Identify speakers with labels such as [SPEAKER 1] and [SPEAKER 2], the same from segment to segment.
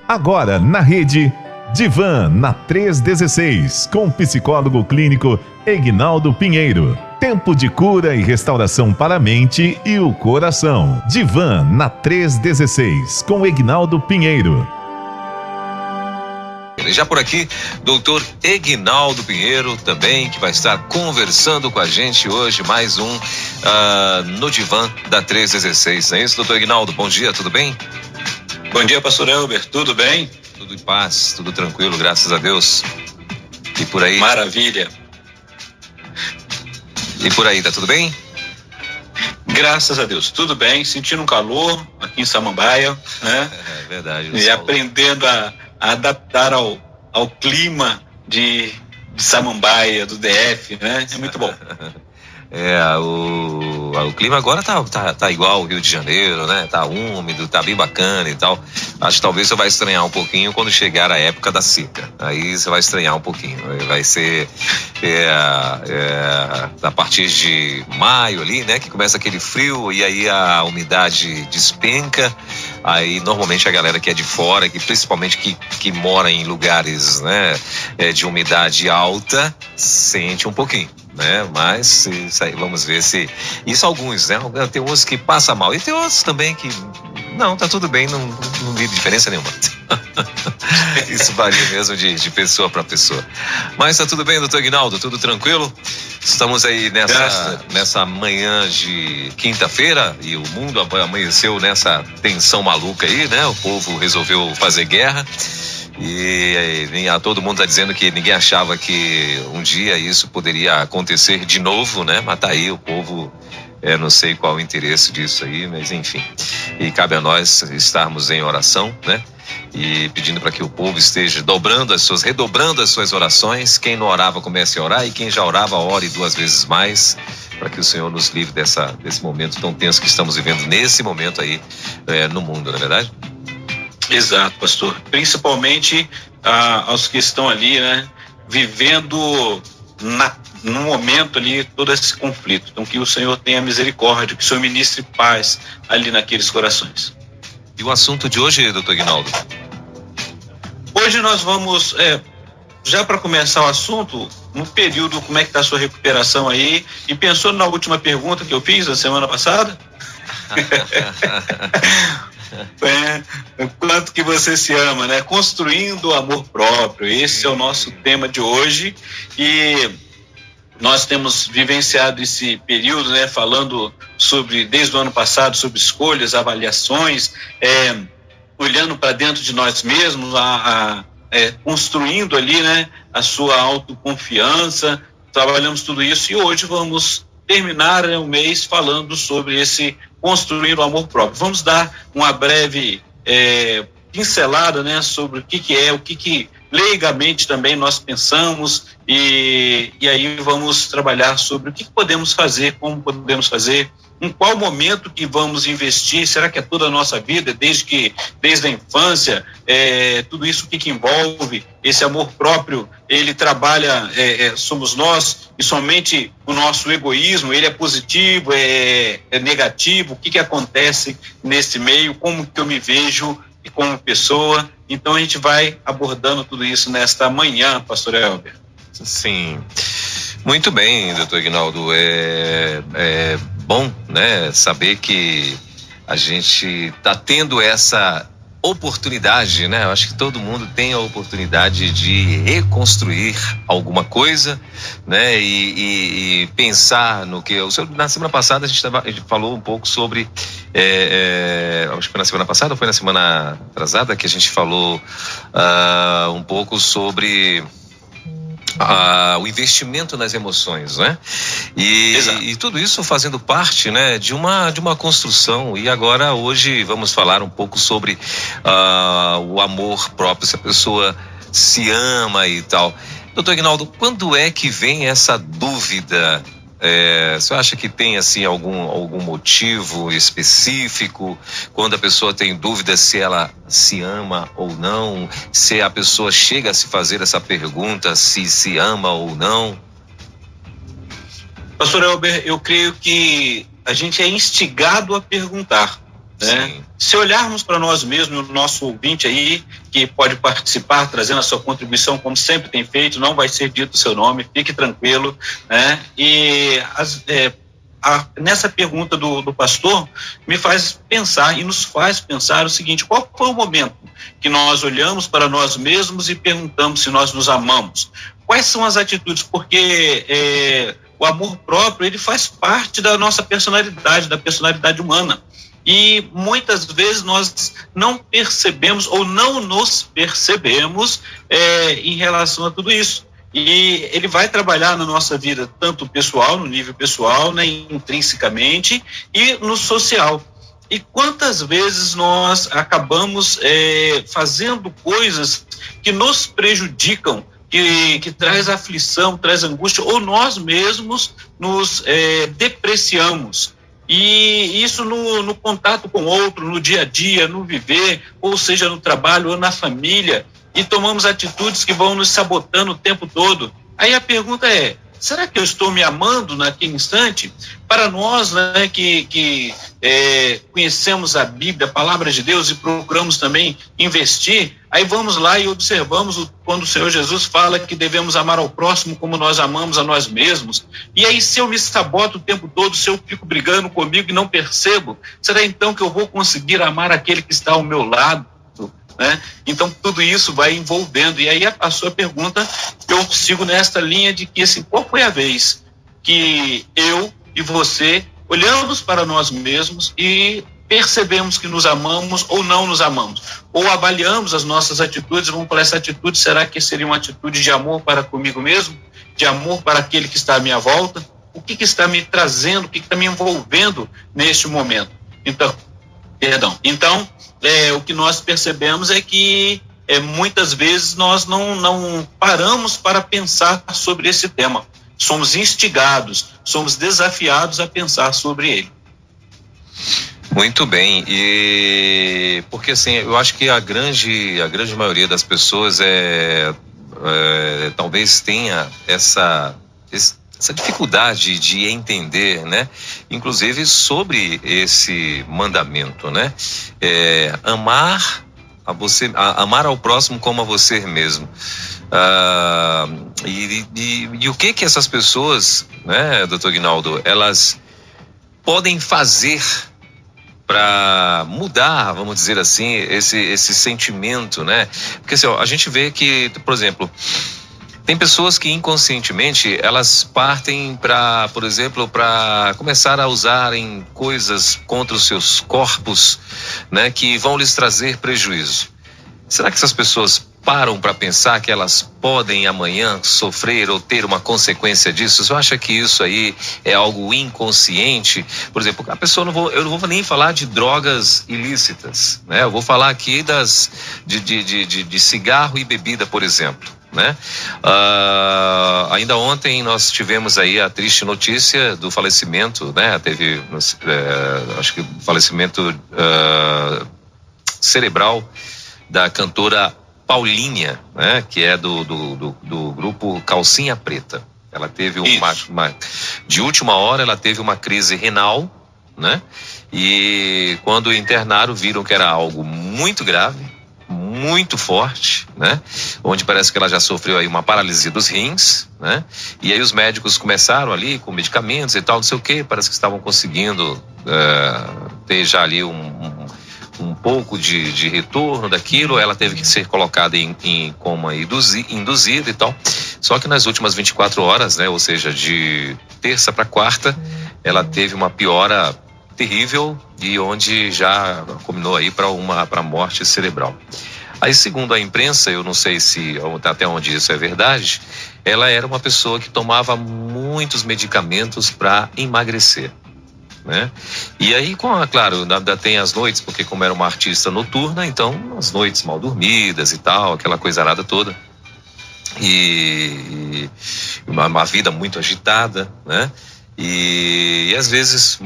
[SPEAKER 1] Agora na rede Divan na 316, com o psicólogo clínico Egnaldo Pinheiro. Tempo de cura e restauração para a mente e o coração. Divan na 316, com Egnaldo Pinheiro.
[SPEAKER 2] Já por aqui, doutor Egnaldo Pinheiro também, que vai estar conversando com a gente hoje, mais um no Divan da 316. Não é isso, doutor Egnaldo? Bom dia, tudo bem?
[SPEAKER 3] Bom dia, pastor Elber, tudo bem?
[SPEAKER 2] Tudo em paz, tudo tranquilo, graças a Deus. E por aí?
[SPEAKER 3] Maravilha.
[SPEAKER 2] E por aí, tá tudo bem?
[SPEAKER 3] Graças a Deus, tudo bem, sentindo um calor aqui em Samambaia, né?
[SPEAKER 2] É verdade.
[SPEAKER 3] E aprendendo a adaptar ao clima de Samambaia, do DF, né? É muito bom.
[SPEAKER 2] O clima agora tá igual ao Rio de Janeiro, né? Tá úmido, tá bem bacana e tal. Acho que talvez você vai estranhar um pouquinho quando chegar a época da seca. Aí você vai estranhar um pouquinho. Vai ser a partir de maio ali, né? Que começa aquele frio e aí a umidade despenca. Aí normalmente a galera que é de fora, que principalmente que mora em lugares, né, de umidade alta, sente um pouquinho, né? Mas isso aí, vamos ver se... Isso alguns, né? Tem uns que passam mal e tem outros também que... Não, tá tudo bem, não vi diferença nenhuma. Isso varia mesmo de pessoa para pessoa. Mas tá tudo bem, doutor Egnaldo? Tudo tranquilo? Estamos aí nessa manhã de quinta-feira e o mundo amanheceu nessa tensão maluca aí, né? O povo resolveu fazer guerra. E todo mundo está dizendo que ninguém achava que um dia isso poderia acontecer de novo, né? Mas tá aí o povo, não sei qual o interesse disso aí, mas enfim. E cabe a nós estarmos em oração, né? E pedindo para que o povo esteja redobrando as suas orações. Quem não orava comece a orar e quem já orava ore 2 vezes mais, para que o Senhor nos livre desse momento tão tenso que estamos vivendo nesse momento aí no mundo, não é verdade?
[SPEAKER 3] Exato, pastor. Principalmente aos que estão ali, né, vivendo no momento ali todo esse conflito. Então que o Senhor tenha misericórdia, que o Senhor ministre paz ali naqueles corações.
[SPEAKER 2] E o assunto de hoje, doutor Egnaldo?
[SPEAKER 3] Hoje nós vamos, já para começar o assunto, no período, como é que está a sua recuperação aí? E pensou na última pergunta que eu fiz na semana passada? Quanto que você se ama, né? Construindo o amor próprio. Esse é o nosso tema de hoje. E nós temos vivenciado esse período, né? Falando desde o ano passado, sobre escolhas, avaliações, olhando para dentro de nós mesmos, construindo ali, né? A sua autoconfiança. Trabalhamos tudo isso e hoje vamos terminar o mês falando sobre esse construir o amor próprio. Vamos dar uma breve pincelada, né, sobre o que leigamente também nós pensamos e aí vamos trabalhar sobre o que podemos fazer, como podemos fazer, em qual momento que vamos investir, será que é toda a nossa vida, desde a infância, tudo isso o que envolve esse amor próprio, ele trabalha, somos nós e somente o nosso egoísmo, ele é positivo, é negativo, o que acontece nesse meio, como que eu me vejo como pessoa. Então a gente vai abordando tudo isso nesta manhã, pastor Elber.
[SPEAKER 2] Sim, muito bem, doutor Egnaldo. É bom, né, saber que a gente está tendo essa oportunidade, né? Eu acho que todo mundo tem a oportunidade de reconstruir alguma coisa, né? E pensar no que... Na semana passada a gente falou um pouco sobre... acho que foi na semana passada ou foi na semana atrasada que a gente falou um pouco sobre... o investimento nas emoções, né? E tudo isso fazendo parte, né, de uma construção. E agora, hoje, vamos falar um pouco sobre o amor próprio, se a pessoa se ama e tal. Doutor Egnaldo, quando é que vem essa dúvida? Você acha que tem assim algum motivo específico quando a pessoa tem dúvida se ela se ama ou não, se a pessoa chega a se fazer essa pergunta se ama ou não?
[SPEAKER 3] Pastor Elber, eu creio que a gente é instigado a perguntar, né? Se olharmos para nós mesmos, o nosso ouvinte aí, que pode participar, trazendo a sua contribuição, como sempre tem feito, não vai ser dito o seu nome, fique tranquilo, né? E nessa pergunta do pastor, me faz pensar e nos faz pensar o seguinte: qual foi o momento que nós olhamos para nós mesmos e perguntamos se nós nos amamos? Quais são as atitudes? Porque o amor próprio, ele faz parte da nossa personalidade, da personalidade humana. E muitas vezes nós não percebemos ou não nos percebemos em relação a tudo isso. E ele vai trabalhar na nossa vida, tanto pessoal, no nível pessoal, né, intrinsecamente, e no social. E quantas vezes nós acabamos fazendo coisas que nos prejudicam, que traz aflição, traz angústia, ou nós mesmos nos depreciamos. E isso no contato com o outro, no dia a dia, no viver, ou seja, no trabalho ou na família, e tomamos atitudes que vão nos sabotando o tempo todo. Aí a pergunta é: será que eu estou me amando naquele instante? Para nós, né, que conhecemos a Bíblia, a palavra de Deus, e procuramos também investir, aí vamos lá e observamos quando o Senhor Jesus fala que devemos amar ao próximo como nós amamos a nós mesmos. E aí, se eu me saboto o tempo todo, se eu fico brigando comigo e não percebo, será então que eu vou conseguir amar aquele que está ao meu lado? Né? Então tudo isso vai envolvendo, e aí a sua pergunta, eu sigo nesta linha de que assim, qual foi a vez que eu e você olhamos para nós mesmos e percebemos que nos amamos ou não nos amamos, ou avaliamos as nossas atitudes, vamos falar, essa atitude, será que seria uma atitude de amor para comigo mesmo, de amor para aquele que está à minha volta? O que está me trazendo, o que está me envolvendo neste momento? Então, o que nós percebemos é que muitas vezes nós não paramos para pensar sobre esse tema. Somos instigados, somos desafiados a pensar sobre ele.
[SPEAKER 2] Muito bem, e porque assim, eu acho que a grande maioria das pessoas talvez tenha essa dificuldade de entender, né? Inclusive sobre esse mandamento, né? Amar ao próximo como a você mesmo. E o que essas pessoas, né, doutor Aguinaldo, elas podem fazer para mudar, vamos dizer assim, esse sentimento, né? Porque assim, a gente vê que, por exemplo, tem pessoas que inconscientemente elas partem para, por exemplo, para começar a usarem coisas contra os seus corpos, né, que vão lhes trazer prejuízo. Será que essas pessoas param para pensar que elas podem amanhã sofrer ou ter uma consequência disso? Você acha que isso aí é algo inconsciente? Por exemplo, a pessoa eu não vou nem falar de drogas ilícitas, né? Eu vou falar aqui de cigarro e bebida, por exemplo. Né? Ainda ontem nós tivemos aí a triste notícia do falecimento, né? Teve acho que falecimento cerebral da cantora Paulinha, né? Que é do grupo Calcinha Preta. Ela teve de última hora ela teve uma crise renal, né? E quando internaram viram que era algo muito grave, muito forte, né? Onde parece que ela já sofreu aí uma paralisia dos rins, né? E aí os médicos começaram ali com medicamentos e tal, não sei o que, parece que estavam conseguindo ter já ali um pouco de retorno daquilo. Ela teve que ser colocada em coma induzido e tal. Só que nas últimas 24 horas, né? Ou seja, de terça para quarta, ela teve uma piora terrível e onde já culminou aí para morte cerebral. Aí, segundo a imprensa, eu não sei até onde isso é verdade, ela era uma pessoa que tomava muitos medicamentos para emagrecer, né? E aí, claro, ainda tem as noites, porque como era uma artista noturna, então as noites mal dormidas e tal, aquela coisarada toda. E uma vida muito agitada, né? E às vezes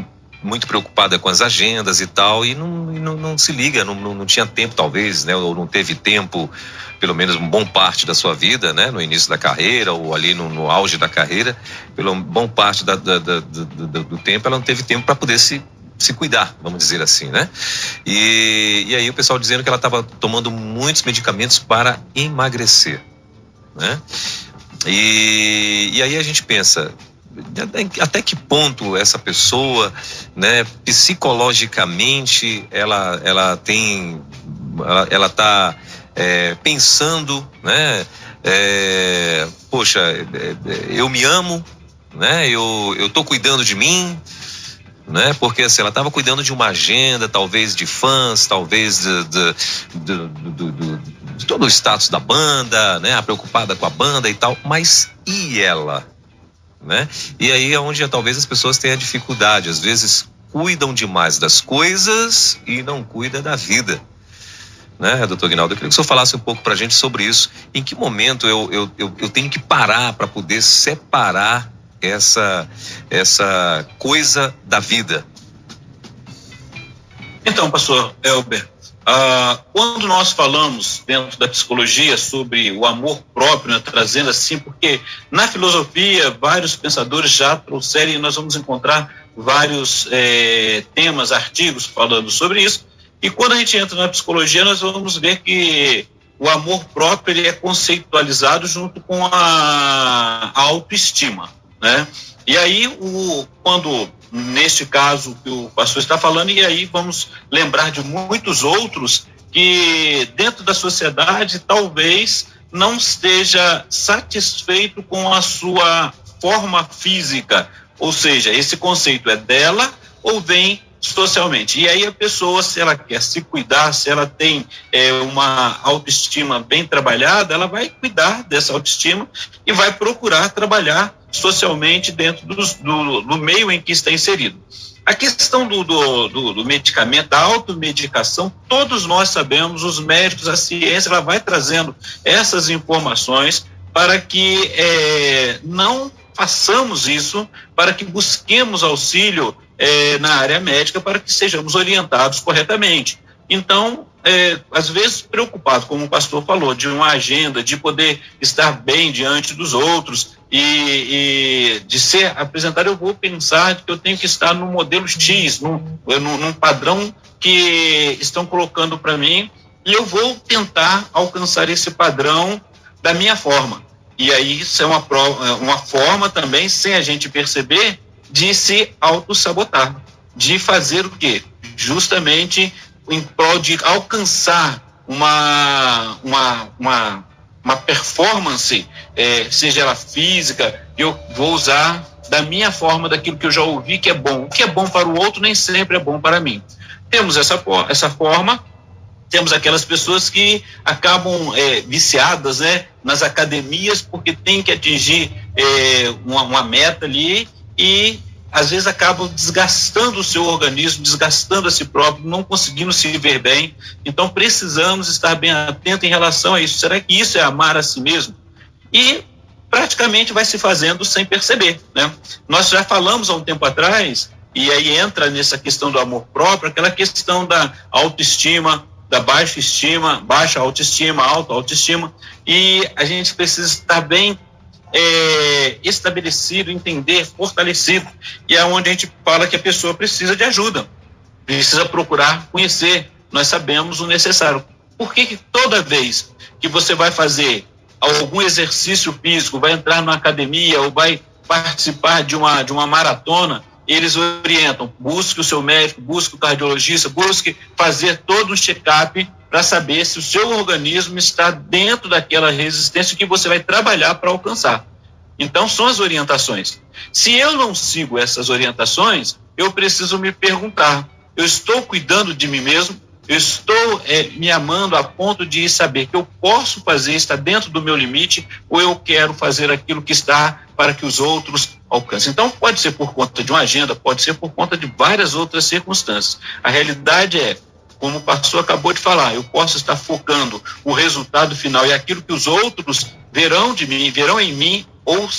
[SPEAKER 2] muito preocupada com as agendas e tal, e não se liga, não tinha tempo talvez, né, ou não teve tempo, pelo menos uma boa parte da sua vida, né, no início da carreira ou ali no auge da carreira, pela boa parte do tempo ela não teve tempo para poder se se cuidar, vamos dizer assim, né? E aí o pessoal dizendo que ela estava tomando muitos medicamentos para emagrecer, né? E aí a gente pensa, até que ponto essa pessoa, né, psicologicamente ela está pensando, né, poxa, eu me amo, né, eu tô cuidando de mim, né, porque assim, ela estava cuidando de uma agenda, talvez de fãs, talvez de todo o status da banda, né, preocupada com a banda e tal, mas e ela, né? E aí é onde talvez as pessoas tenham dificuldade, às vezes cuidam demais das coisas e não cuidam da vida, né, doutor Aguinaldo? Eu queria que o senhor falasse um pouco pra gente sobre isso. Em que momento eu tenho que parar para poder separar essa coisa da vida?
[SPEAKER 3] Então, pastor Elber, quando nós falamos dentro da psicologia sobre o amor próprio, né, trazendo assim, porque na filosofia vários pensadores já trouxeram, e nós vamos encontrar vários temas, artigos falando sobre isso, e quando a gente entra na psicologia nós vamos ver que o amor próprio ele é conceitualizado junto com a autoestima, né? E aí, quando neste caso que o pastor está falando, e aí vamos lembrar de muitos outros que dentro da sociedade talvez não esteja satisfeito com a sua forma física, ou seja, esse conceito é dela ou vem socialmente. E aí a pessoa, se ela quer se cuidar, se ela tem uma autoestima bem trabalhada, ela vai cuidar dessa autoestima e vai procurar trabalhar socialmente dentro do meio em que está inserido. A questão do medicamento, da automedicação, todos nós sabemos, os médicos, a ciência, ela vai trazendo essas informações para que não façamos isso, para que busquemos auxílio na área médica, para que sejamos orientados corretamente. Então, às vezes preocupado, como o pastor falou, de uma agenda, de poder estar bem diante dos outros e de ser apresentado, eu vou pensar que eu tenho que estar no modelo X, num padrão que estão colocando para mim, e eu vou tentar alcançar esse padrão da minha forma. E aí isso é uma forma também, sem a gente perceber, de se autossabotar, de fazer o quê? Justamente em prol de alcançar uma performance, seja ela física, eu vou usar da minha forma, daquilo que eu já ouvi que é bom. O que é bom para o outro nem sempre é bom para mim. Temos essa forma, temos aquelas pessoas que acabam viciadas, né, nas academias porque tem que atingir uma meta ali e às vezes acabam desgastando o seu organismo, desgastando a si próprio, não conseguindo se ver bem. Então precisamos estar bem atentos em relação a isso. Será que isso é amar a si mesmo? E praticamente vai se fazendo sem perceber, né? Nós já falamos há um tempo atrás, e aí entra nessa questão do amor próprio, aquela questão da autoestima, da baixa autoestima, alta autoestima, e a gente precisa estar bem estabelecido, entender, fortalecido, e é onde a gente fala que a pessoa precisa de ajuda, precisa procurar conhecer. Nós sabemos o necessário. Por que toda vez que você vai fazer algum exercício físico, vai entrar numa academia ou vai participar de uma maratona, eles orientam, busque o seu médico, busque o cardiologista, busque fazer todo um check-up para saber se o seu organismo está dentro daquela resistência que você vai trabalhar para alcançar. Então, são as orientações. Se eu não sigo essas orientações, eu preciso me perguntar, eu estou cuidando de mim mesmo? Eu estou me amando a ponto de saber que eu posso fazer, está dentro do meu limite, ou eu quero fazer aquilo que está para que os outros alcancem? Então, pode ser por conta de uma agenda, pode ser por conta de várias outras circunstâncias. A realidade é, como o pastor acabou de falar, eu posso estar focando o resultado final e aquilo que os outros verão de mim, verão em mim, ou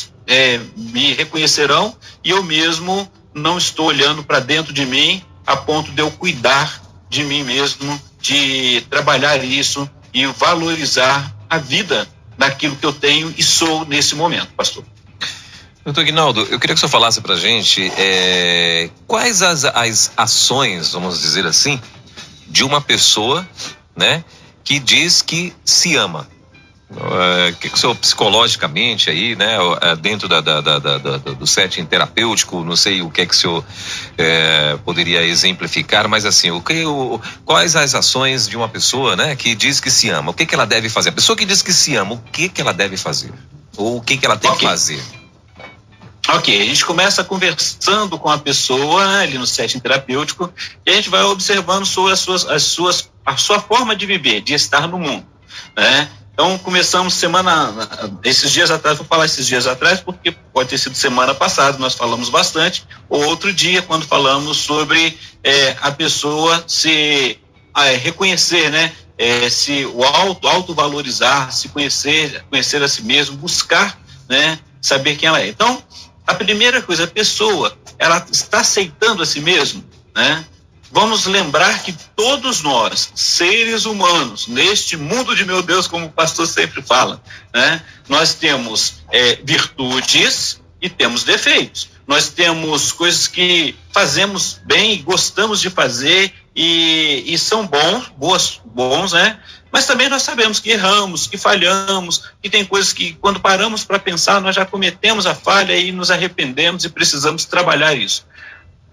[SPEAKER 3] me reconhecerão, e eu mesmo não estou olhando para dentro de mim a ponto de eu cuidar de mim mesmo, de trabalhar isso e valorizar a vida daquilo que eu tenho e sou nesse momento, pastor.
[SPEAKER 2] Doutor Aguinaldo, eu queria que o senhor falasse pra gente quais as ações, vamos dizer assim, de uma pessoa, né, que diz que se ama. O que o senhor psicologicamente aí, né, dentro do setting terapêutico, não sei o que o senhor poderia exemplificar, mas assim, quais as ações de uma pessoa, né, que diz que se ama? O que ela deve fazer? A pessoa que diz que se ama, o que ela deve fazer? Ou o que ela tem que fazer?
[SPEAKER 3] Ok, a gente começa conversando com a pessoa, né, ali no setting terapêutico, e a gente vai observando sobre a sua forma de viver, de estar no mundo, né? Então, começamos esses dias atrás, vou falar esses dias atrás, porque pode ter sido semana passada, nós falamos bastante, ou outro dia, quando falamos sobre a pessoa se reconhecer, né? Se o autovalorizar, se conhecer a si mesmo, buscar, né? Saber quem ela é. Então, a primeira coisa, a pessoa, ela está aceitando a si mesmo, né? Vamos lembrar que todos nós, seres humanos, neste mundo de meu Deus, como o pastor sempre fala, né? Nós temos virtudes e temos defeitos. Nós temos coisas que fazemos bem, gostamos de fazer e são bons, né? Mas também nós sabemos que erramos, que falhamos, que tem coisas que quando paramos para pensar, nós já cometemos a falha e nos arrependemos e precisamos trabalhar isso.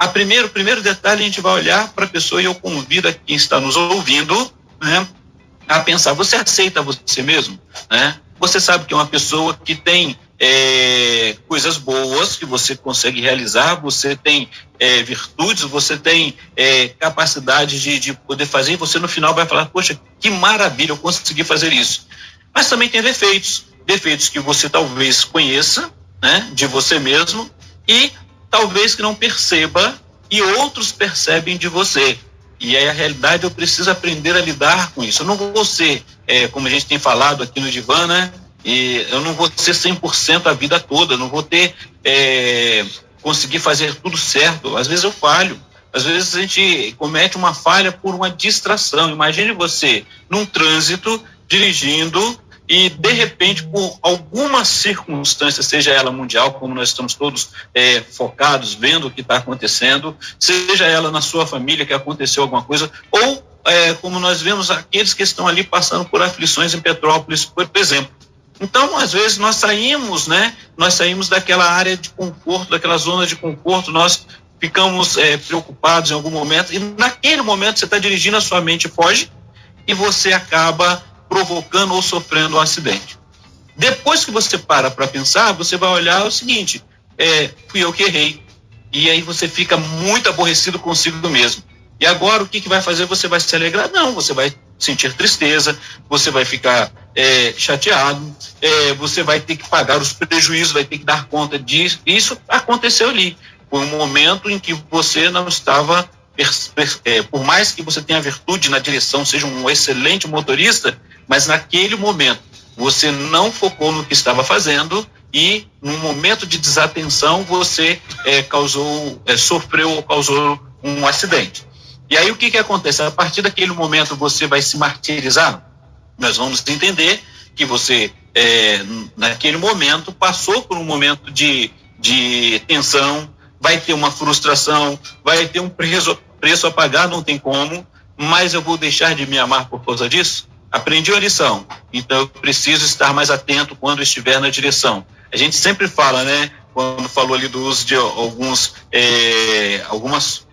[SPEAKER 3] O primeiro detalhe, a gente vai olhar para a pessoa e eu convido a quem está nos ouvindo, né, a pensar, você aceita você mesmo? Né? Você sabe que é uma pessoa que tem coisas boas que você consegue realizar, você tem virtudes, você tem capacidade de poder fazer, e você no final vai falar, poxa, que maravilha, eu consegui fazer isso. Mas também tem defeitos que você talvez conheça, né, de você mesmo, e talvez que não perceba e outros percebem de você. E aí a realidade, eu preciso aprender a lidar com isso. Eu não vou ser, como a gente tem falado aqui no Divã, né? E eu não vou ser 100% a vida toda, não vou ter, conseguir fazer tudo certo. Às vezes eu falho, às vezes a gente comete uma falha por uma distração. Imagine você num trânsito, dirigindo, e de repente, por alguma circunstância, seja ela mundial, como nós estamos todos focados, vendo o que está acontecendo, seja ela na sua família que aconteceu alguma coisa, ou como nós vemos aqueles que estão ali passando por aflições em Petrópolis, por exemplo. Então, às vezes, nós saímos daquela área de conforto, daquela zona de conforto, nós ficamos preocupados em algum momento, e naquele momento você está dirigindo, a sua mente foge, e você acaba provocando ou sofrendo um acidente. Depois que você para pensar, você vai olhar o seguinte, fui eu que errei, e aí você fica muito aborrecido consigo mesmo. E agora o que vai fazer? Você vai se alegrar? Não, você vai sentir tristeza, você vai ficar chateado, você vai ter que pagar os prejuízos, vai ter que dar conta disso. Isso aconteceu ali. Foi um momento em que você não estava, por mais que você tenha virtude na direção, seja um excelente motorista, mas naquele momento você não focou no que estava fazendo e num momento de desatenção você sofreu ou causou um acidente. E aí o que acontece? A partir daquele momento você vai se martirizar? Nós vamos entender que você naquele momento passou por um momento de tensão, vai ter uma frustração, vai ter um preço a pagar, não tem como, mas eu vou deixar de me amar por causa disso? Aprendi a lição, então eu preciso estar mais atento quando estiver na direção. A gente sempre fala, né, quando falou ali do uso de algumas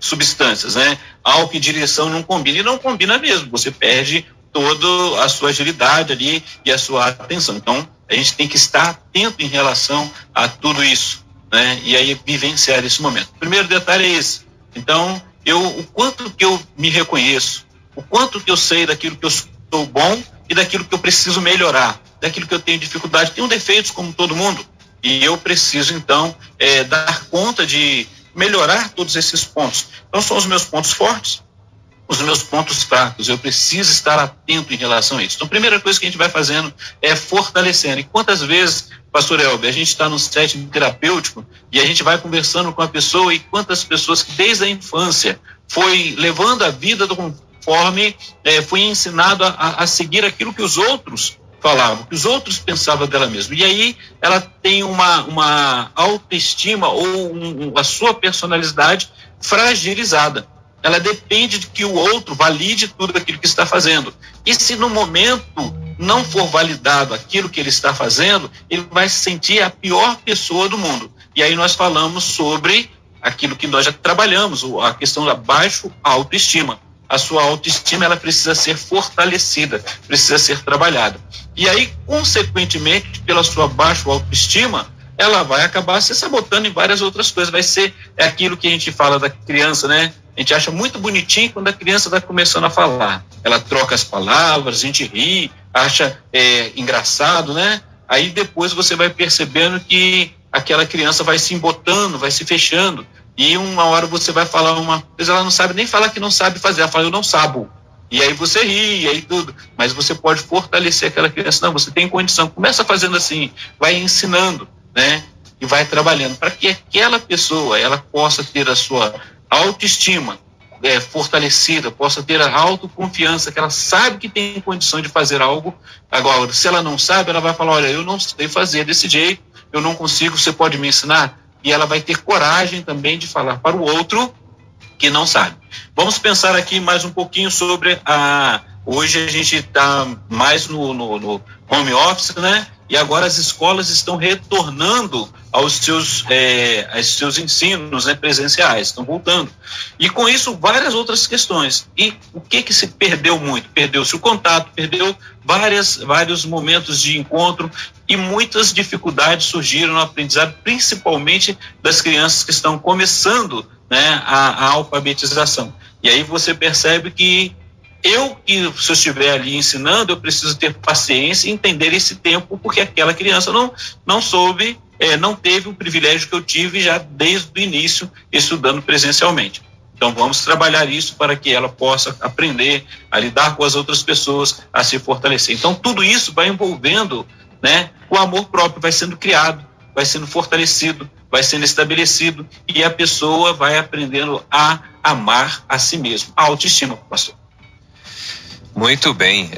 [SPEAKER 3] substâncias, né, álcool e direção não combina, e não combina mesmo, você perde toda a sua agilidade ali e a sua atenção. Então, a gente tem que estar atento em relação a tudo isso, né, e aí vivenciar esse momento. O primeiro detalhe é esse. Então, o quanto que eu me reconheço, o quanto que eu sei daquilo que eu sou bom e daquilo que eu preciso melhorar, daquilo que eu tenho dificuldade. Tenho defeitos como todo mundo e eu preciso então dar conta de melhorar todos esses pontos. Então são os meus pontos fortes, os meus pontos fracos, eu preciso estar atento em relação a isso. Então a primeira coisa que a gente vai fazendo é fortalecendo. E quantas vezes, pastor Elber, a gente está no setting terapêutico e a gente vai conversando com a pessoa, e quantas pessoas que desde a infância foi levando a vida conforme foi ensinado a seguir aquilo que os outros falava, o que os outros pensavam dela mesma. E aí ela tem uma autoestima ou a sua personalidade fragilizada. Ela depende de que o outro valide tudo aquilo que está fazendo. E se no momento não for validado aquilo que ele está fazendo, ele vai se sentir a pior pessoa do mundo. E aí nós falamos sobre aquilo que nós já trabalhamos, a questão da baixa autoestima. A sua autoestima, ela precisa ser fortalecida, precisa ser trabalhada. E aí, consequentemente, pela sua baixa autoestima, ela vai acabar se sabotando em várias outras coisas. Vai ser aquilo que a gente fala da criança, né? A gente acha muito bonitinho quando a criança está começando a falar. Ela troca as palavras, a gente ri, acha engraçado, né? Aí depois você vai percebendo que aquela criança vai se embotando, vai se fechando. E uma hora você vai falar uma coisa, ela não sabe nem falar que não sabe fazer, ela fala, eu não sabo. E aí você ri, e aí tudo. Mas você pode fortalecer aquela criança. Não, você tem condição. Começa fazendo assim, vai ensinando, né? E vai trabalhando para que aquela pessoa, ela possa ter a sua autoestima fortalecida, possa ter a autoconfiança, que ela sabe que tem condição de fazer algo. Agora, se ela não sabe, ela vai falar, olha, eu não sei fazer desse jeito, eu não consigo, você pode me ensinar? E ela vai ter coragem também de falar para o outro que não sabe. Vamos pensar aqui mais um pouquinho sobre hoje a gente está mais no home office, né? E agora as escolas estão retornando aos seus ensinos, né, presenciais, estão voltando. E com isso várias outras questões. E o que se perdeu muito? Perdeu-se o contato, perdeu vários momentos de encontro e muitas dificuldades surgiram no aprendizado, principalmente das crianças que estão começando, né, a alfabetização. E aí você percebe que se eu estiver ali ensinando, eu preciso ter paciência e entender esse tempo, porque aquela criança não soube, não teve o privilégio que eu tive já desde o início, estudando presencialmente. Então vamos trabalhar isso para que ela possa aprender a lidar com as outras pessoas, a se fortalecer. Então tudo isso vai envolvendo, né, o amor próprio, vai sendo criado, vai sendo fortalecido, vai sendo estabelecido e a pessoa vai aprendendo a amar a si mesmo. A autoestima, pastor.
[SPEAKER 2] Muito bem.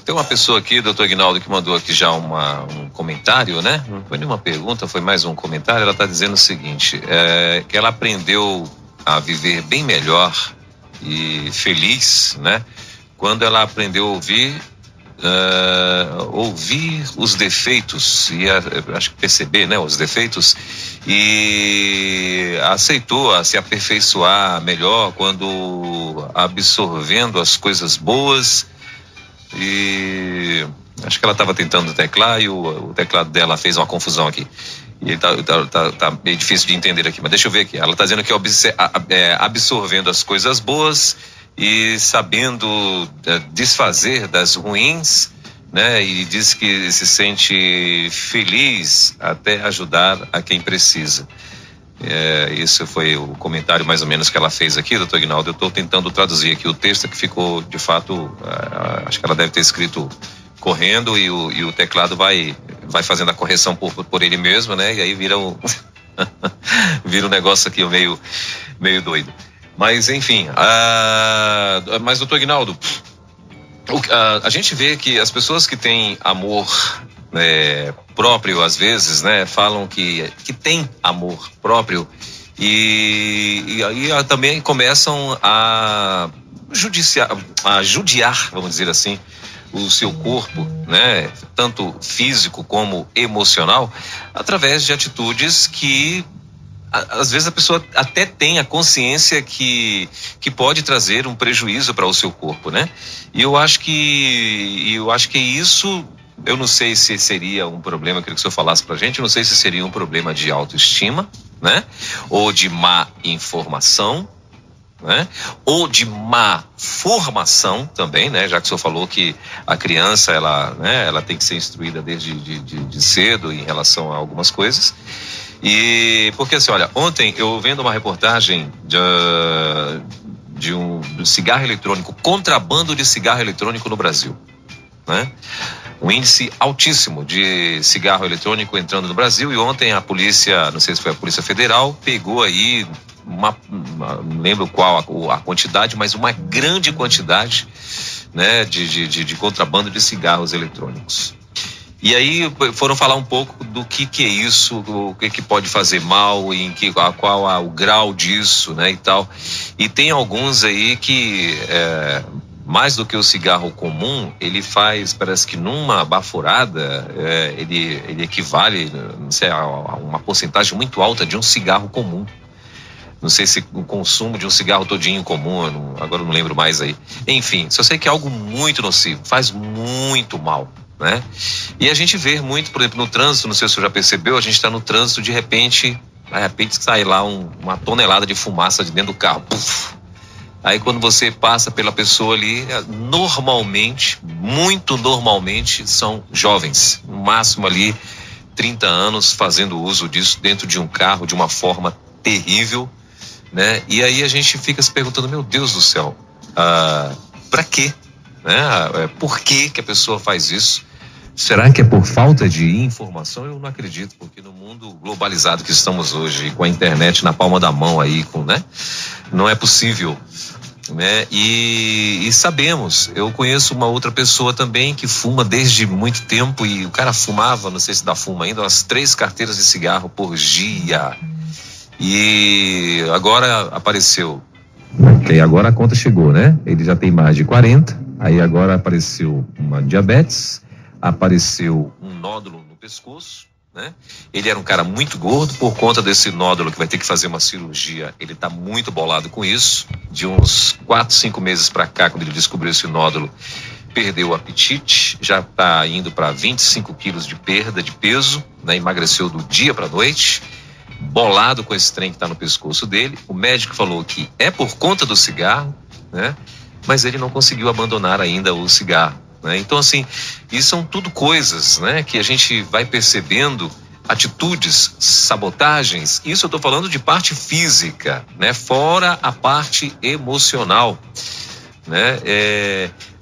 [SPEAKER 2] Tem uma pessoa aqui, doutor Aguinaldo, que mandou aqui já um comentário, né? Não foi nenhuma pergunta, foi mais um comentário. Ela está dizendo o seguinte, que ela aprendeu a viver bem melhor e feliz, né? Quando ela aprendeu a ouvir os defeitos e acho que perceber, né, os defeitos, e aceitou a se aperfeiçoar melhor quando absorvendo as coisas boas. E acho que ela estava tentando teclar e o teclado dela fez uma confusão aqui. E tá meio difícil de entender aqui, mas deixa eu ver aqui. Ela está dizendo que absorvendo as coisas boas e sabendo desfazer das ruins, né? E diz que se sente feliz até ajudar a quem precisa. Isso foi o comentário mais ou menos que ela fez aqui, doutor Aguinaldo. Eu estou tentando traduzir aqui o texto, que ficou de fato, acho que ela deve ter escrito correndo e o teclado vai fazendo a correção por ele mesmo, né? E aí vira vira um negócio aqui meio doido. Mas enfim, mas doutor Aguinaldo, a gente vê que as pessoas que têm amor próprio, às vezes, né, falam que tem amor próprio e aí também começam a judiar, vamos dizer assim, o seu corpo, né, tanto físico como emocional, através de atitudes que às vezes a pessoa até tem a consciência que pode trazer um prejuízo para o seu corpo, né? E eu acho que isso, eu não sei se seria um problema, eu queria que o senhor falasse pra gente, eu não sei se seria um problema de autoestima, né? Ou de má informação, né? Ou de má formação também, né? Já que o senhor falou que a criança, ela tem que ser instruída desde de cedo em relação a algumas coisas. E porque assim, olha, ontem eu vendo uma reportagem de um cigarro eletrônico, contrabando de cigarro eletrônico no Brasil, né? Um índice altíssimo de cigarro eletrônico entrando no Brasil, e ontem a polícia, não sei se foi a Polícia Federal, pegou aí não lembro qual a quantidade, mas uma grande quantidade né, de contrabando de cigarros eletrônicos. E aí foram falar um pouco do que é isso, o que pode fazer mal, qual é o grau disso, né, e tal. E tem alguns aí que, mais do que o cigarro comum, ele faz, parece que numa baforada, ele equivale, não sei, a uma porcentagem muito alta de um cigarro comum. Não sei se o consumo de um cigarro todinho comum, agora eu não lembro mais aí. Enfim, só sei que é algo muito nocivo, faz muito mal, né? E a gente vê muito, por exemplo, no trânsito, não sei se você já percebeu, a gente está no trânsito, de repente sai lá uma tonelada de fumaça de dentro do carro. Puf! Aí quando você passa pela pessoa ali, normalmente, muito normalmente, são jovens, no máximo ali 30 anos, fazendo uso disso dentro de um carro de uma forma terrível, né? E aí a gente fica se perguntando, meu Deus do céu, para quê? Né? Por que a pessoa faz isso? Será que é por falta de informação? Eu não acredito, porque no mundo globalizado que estamos hoje, com a internet na palma da mão aí, né? Não é possível, né? E sabemos, eu conheço uma outra pessoa também que fuma desde muito tempo, e o cara fumava, não sei se dá fuma ainda, umas 3 carteiras de cigarro por dia. E agora apareceu, agora a conta chegou, né? Ele já tem mais de 40, aí agora apareceu uma diabetes, apareceu um nódulo no pescoço, né? Ele era um cara muito gordo, por conta desse nódulo que vai ter que fazer uma cirurgia, ele tá muito bolado com isso. De uns 4, 5 meses para cá, quando ele descobriu esse nódulo, perdeu o apetite, já tá indo para 25 quilos de perda de peso, né? Emagreceu do dia para noite, bolado com esse trem que está no pescoço dele. O médico falou que é por conta do cigarro, né? Mas ele não conseguiu abandonar ainda o cigarro, né? Então, assim, isso são tudo coisas, né, que a gente vai percebendo, atitudes, sabotagens. Isso eu estou falando de parte física, né? Fora a parte emocional, né?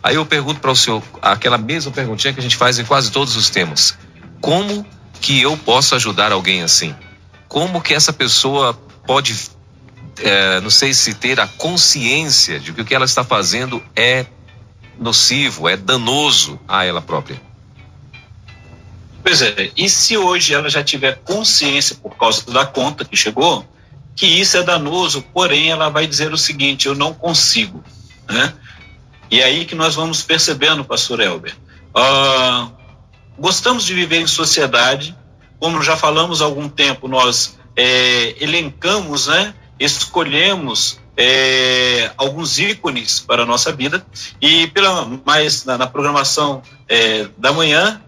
[SPEAKER 2] Aí eu pergunto para o senhor aquela mesma perguntinha que a gente faz em quase todos os temas: como que eu posso ajudar alguém assim? Como que essa pessoa pode, não sei se ter a consciência de que o que ela está fazendo é nocivo, é danoso a ela própria?
[SPEAKER 3] Pois é, e se hoje ela já tiver consciência, por causa da conta que chegou, que isso é danoso, porém ela vai dizer o seguinte: eu não consigo, né? E aí que nós vamos percebendo, pastor Elber, gostamos de viver em sociedade. Como já falamos há algum tempo, nós elencamos, né, escolhemos alguns ícones para a nossa vida, e na programação da manhã,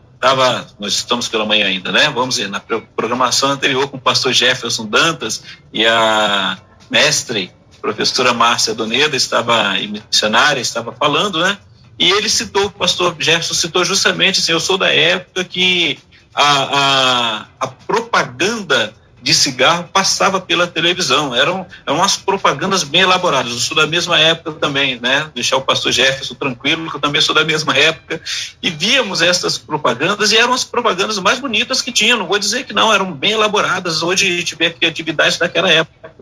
[SPEAKER 3] nós estamos pela manhã ainda, né? Vamos ver, na programação anterior com o pastor Jefferson Dantas e a mestre, professora Márcia Doneda, missionária, estava falando, né? E ele citou, o pastor Jefferson citou justamente assim: eu sou da época que a propaganda de cigarro passava pela televisão, eram umas propagandas bem elaboradas. Eu sou da mesma época também, né? Deixar o pastor Jefferson tranquilo, que eu também sou da mesma época, e víamos essas propagandas, e eram as propagandas mais bonitas que tinham, não vou dizer que não, eram bem elaboradas. Hoje a gente vê a criatividade daquela época,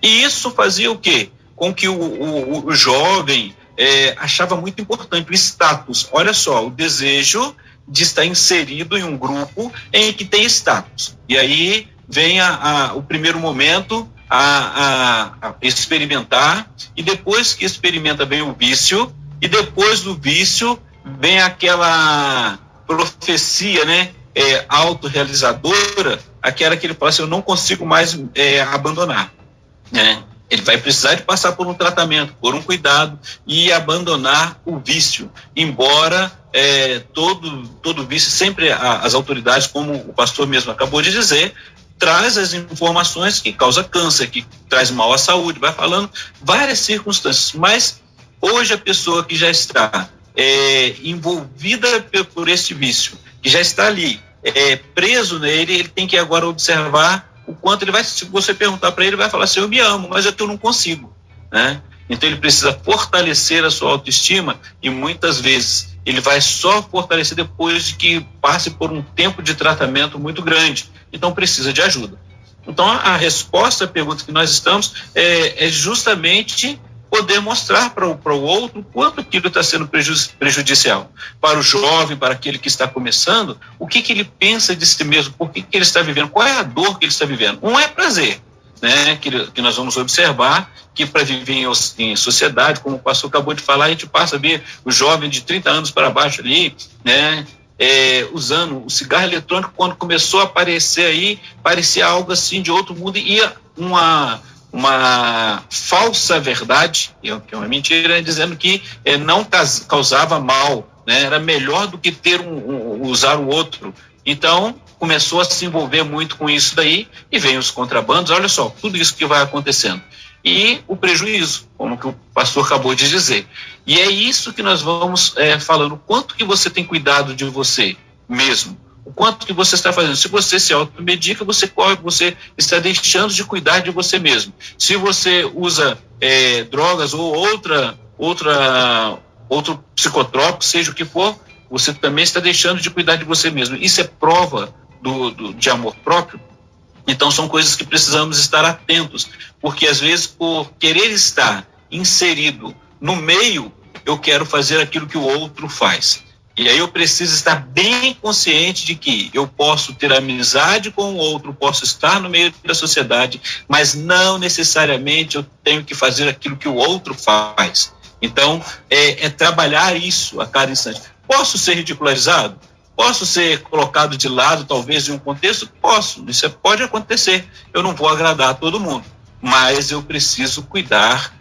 [SPEAKER 3] e isso fazia o quê? Com que o jovem achava muito importante o status. Olha só, o desejo de estar inserido em um grupo em que tem status. E aí vem o primeiro momento a experimentar, e depois que experimenta vem o vício, e depois do vício vem aquela profecia, né, autorrealizadora, aquela que ele fala assim: eu não consigo mais abandonar, né? Ele vai precisar de passar por um tratamento, por um cuidado, e abandonar o vício, embora todo vício, sempre as autoridades, como o pastor mesmo acabou de dizer, traz as informações que causa câncer, que traz mal à saúde, vai falando várias circunstâncias. Mas hoje a pessoa que já está envolvida por esse vício, que já está ali preso nele, ele tem que agora observar o quanto ele vai. Se você perguntar para ele, vai falar assim: eu me amo, mas é que eu não consigo, né? Então ele precisa fortalecer a sua autoestima, e muitas vezes ele vai só fortalecer depois de que passe por um tempo de tratamento muito grande. Então precisa de ajuda. Então a resposta à pergunta que nós estamos é justamente poder mostrar para o outro o quanto aquilo está sendo prejudicial. Para o jovem, para aquele que está começando, o que ele pensa de si mesmo, por que ele está vivendo, qual é a dor que ele está vivendo. Um é prazer, né, que nós vamos observar que para viver em sociedade, como o pastor acabou de falar, a gente passa a ver o jovem de 30 anos para baixo ali, né, usando o cigarro eletrônico. Quando começou a aparecer aí, parecia algo assim de outro mundo, e ia uma falsa verdade, que é uma mentira, dizendo que não causava mal, né? Era melhor do que usar o outro. Então começou a se envolver muito com isso daí, e vem os contrabandos. Olha só, tudo isso que vai acontecendo, e o prejuízo, como que o pastor acabou de dizer. E é isso que nós vamos falando, quanto que você tem cuidado de você mesmo, o quanto que você está fazendo. Se você se automedica, você está deixando de cuidar de você mesmo. Se você usa drogas ou outro psicotrópico, seja o que for, você também está deixando de cuidar de você mesmo. Isso é prova de amor próprio. Então são coisas que precisamos estar atentos, porque às vezes, por querer estar inserido no meio, eu quero fazer aquilo que o outro faz. E aí eu preciso estar bem consciente de que eu posso ter amizade com o outro, posso estar no meio da sociedade, mas não necessariamente eu tenho que fazer aquilo que o outro faz. Então, trabalhar isso a cada instante. Posso ser ridicularizado? Posso ser colocado de lado, talvez, em um contexto? Posso, isso pode acontecer. Eu não vou agradar a todo mundo, mas eu preciso cuidar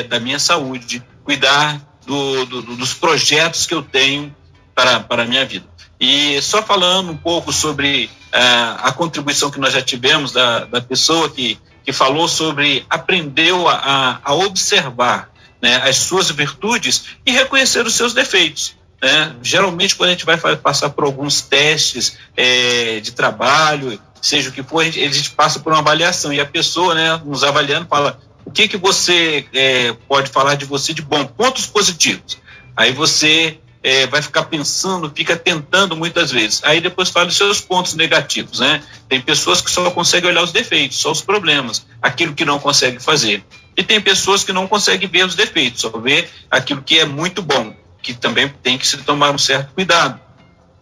[SPEAKER 3] da minha saúde, cuidar dos projetos que eu tenho para a minha vida. E só falando um pouco sobre a contribuição que nós já tivemos da pessoa que falou sobre, aprendeu a observar, né, as suas virtudes e reconhecer os seus defeitos. Geralmente, quando a gente vai passar por alguns testes de trabalho, seja o que for, a gente passa por uma avaliação, e a pessoa, né, nos avaliando, fala: o que você pode falar de você de bom, pontos positivos. Aí você vai ficar pensando, fica tentando muitas vezes. Aí depois fala os seus pontos negativos, né? Tem pessoas que só conseguem olhar os defeitos, só os problemas, aquilo que não consegue fazer. E tem pessoas que não conseguem ver os defeitos, só ver aquilo que é muito bom, que também tem que se tomar um certo cuidado.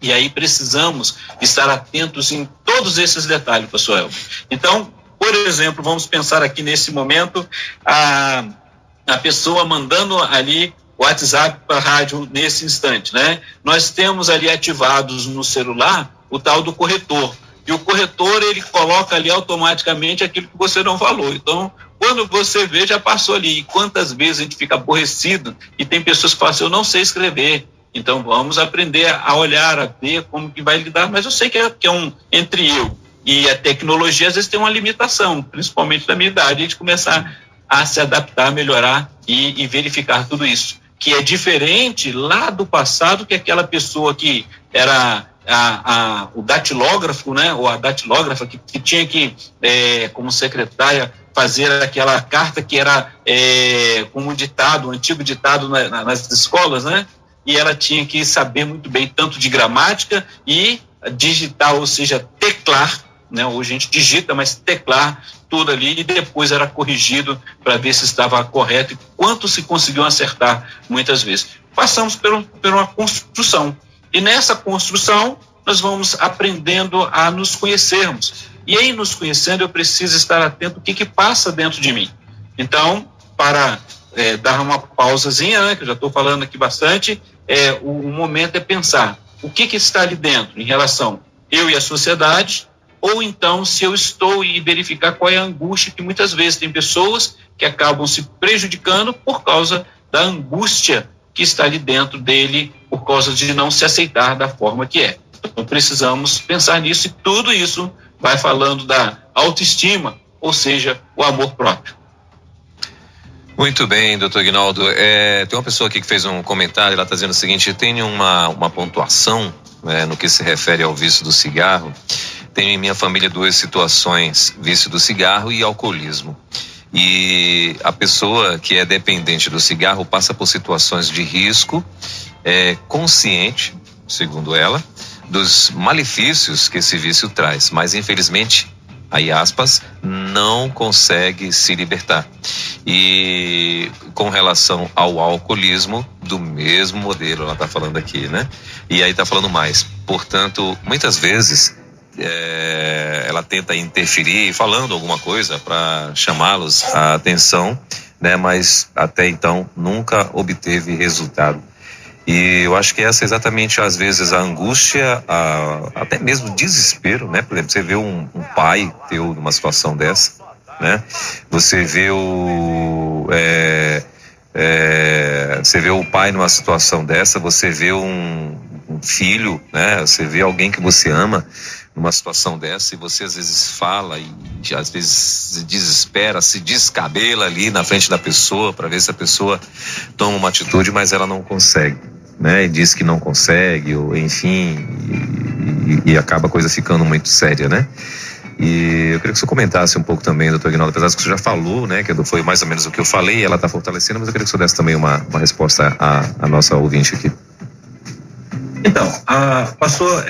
[SPEAKER 3] E aí precisamos estar atentos em todos esses detalhes, pastor Elber. Então, por exemplo, vamos pensar aqui nesse momento a pessoa mandando ali o WhatsApp para a rádio nesse instante, né? Nós temos ali ativados no celular o tal do corretor, e o corretor, ele coloca ali automaticamente aquilo que você não falou. Então, quando você vê, já passou ali. E quantas vezes a gente fica aborrecido, e tem pessoas que falam assim: eu não sei escrever. Então vamos aprender a olhar, a ver como que vai lidar, mas eu sei que é um entre eu e a tecnologia, às vezes tem uma limitação, principalmente da minha idade, a gente começar a se adaptar, melhorar e verificar tudo isso, que é diferente lá do passado, que aquela pessoa que era o datilógrafo, né, ou a datilógrafa que tinha que, como secretária, fazer aquela carta que era como um ditado, um antigo ditado nas escolas, né, e ela tinha que saber muito bem tanto de gramática e digitar, ou seja, teclar, né? Hoje a gente digita, mas teclar tudo ali, e depois era corrigido para ver se estava correto e quanto se conseguiu acertar muitas vezes. Passamos por uma construção, e nessa construção nós vamos aprendendo a nos conhecermos, e em nos conhecendo eu preciso estar atento ao que passa dentro de mim. Então, para dar uma pausazinha, né, que eu já estou falando aqui bastante, o momento é pensar o que está ali dentro em relação eu e a sociedade, ou então se eu estou, e verificar qual é a angústia, que muitas vezes tem pessoas que acabam se prejudicando por causa da angústia que está ali dentro dele, por causa de não se aceitar da forma que é. Então precisamos pensar nisso, e tudo isso vai falando da autoestima, ou seja, o amor próprio.
[SPEAKER 2] Muito bem, doutor Aguinaldo. Tem uma pessoa aqui que fez um comentário, ela está dizendo o seguinte: tem uma pontuação, no que se refere ao vício do cigarro. Tenho em minha família 2 situações: vício do cigarro e alcoolismo. E a pessoa que é dependente do cigarro passa por situações de risco, consciente, segundo ela, dos malefícios que esse vício traz, mas infelizmente aí aspas, não consegue se libertar. E com relação ao alcoolismo, do mesmo modelo, ela está falando aqui, né? E aí está falando mais. Portanto, muitas vezes ela tenta interferir falando alguma coisa para chamá-los a atenção, né? Mas até então nunca obteve resultado. E eu acho que essa é exatamente, às vezes, a angústia, até mesmo o desespero, né? Por exemplo, você vê um pai teu numa situação dessa, né? Você vê você vê o pai numa situação dessa, você vê um filho, né? Você vê alguém que você ama numa situação dessa, e você às vezes fala e às vezes se desespera, se descabela ali na frente da pessoa para ver se a pessoa toma uma atitude, mas ela não consegue, né? E diz que não consegue, ou enfim, e acaba a coisa ficando muito séria, né? E eu queria que você comentasse um pouco também, doutor Aguinaldo, apesar que você já falou, né, que foi mais ou menos o que eu falei, ela está fortalecendo, mas eu queria que você desse também uma resposta à nossa ouvinte aqui.
[SPEAKER 4] Então, pastor,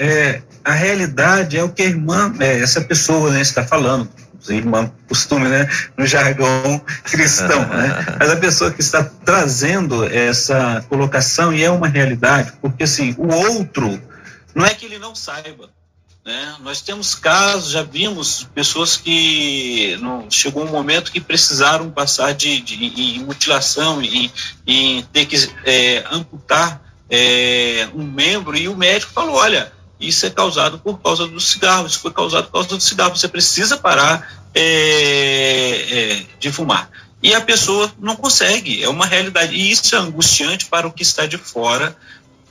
[SPEAKER 4] a realidade é o que a irmã, essa pessoa, né, está falando, irmã costume, né, no jargão cristão, né, mas a pessoa que está trazendo essa colocação, e é uma realidade, porque assim, o outro, não é que ele não saiba, né, nós temos casos, já vimos pessoas que chegou um momento que precisaram passar de mutilação e ter que amputar um membro, e o médico falou, olha, isso é causado por causa do cigarro, isso foi causado por causa do cigarro, você precisa parar de fumar. E a pessoa não consegue, é uma realidade, e isso é angustiante para o que está de fora,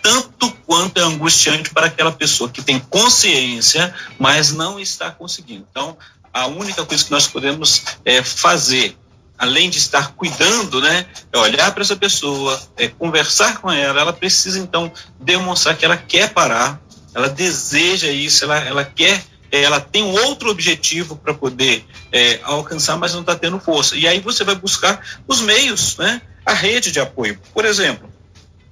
[SPEAKER 4] tanto quanto é angustiante para aquela pessoa que tem consciência, mas não está conseguindo. Então, a única coisa que nós podemos fazer, além de estar cuidando, né, é olhar para essa pessoa, conversar com ela. Ela precisa, então, demonstrar que ela quer parar, ela deseja isso, ela quer, ela tem um outro objetivo para poder alcançar, mas não está tendo força. E aí você vai buscar os meios, né, a rede de apoio. Por exemplo,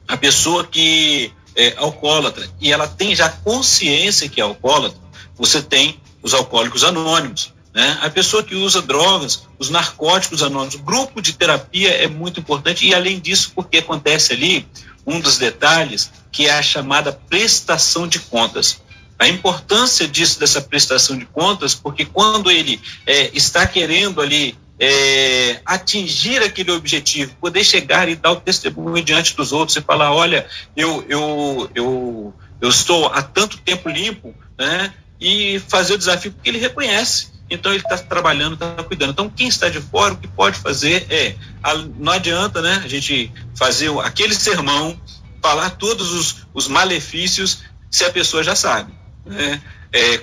[SPEAKER 4] a pessoa que é alcoólatra e ela tem já consciência que é alcoólatra, você tem os alcoólicos anônimos, né? A pessoa que usa drogas, os narcóticos anônimos, o grupo de terapia é muito importante, e além disso, porque acontece ali um dos detalhes, que é a chamada prestação de contas. A importância dessa prestação de contas, porque quando ele está querendo ali atingir aquele objetivo, poder chegar e dar o testemunho diante dos outros e falar, olha, eu estou há tanto tempo limpo, né? E fazer o desafio, porque ele reconhece. Então ele está trabalhando, está cuidando. Então quem está de fora, o que pode fazer não adianta, né, a gente fazer aquele sermão, falar todos os malefícios, se a pessoa já sabe, né?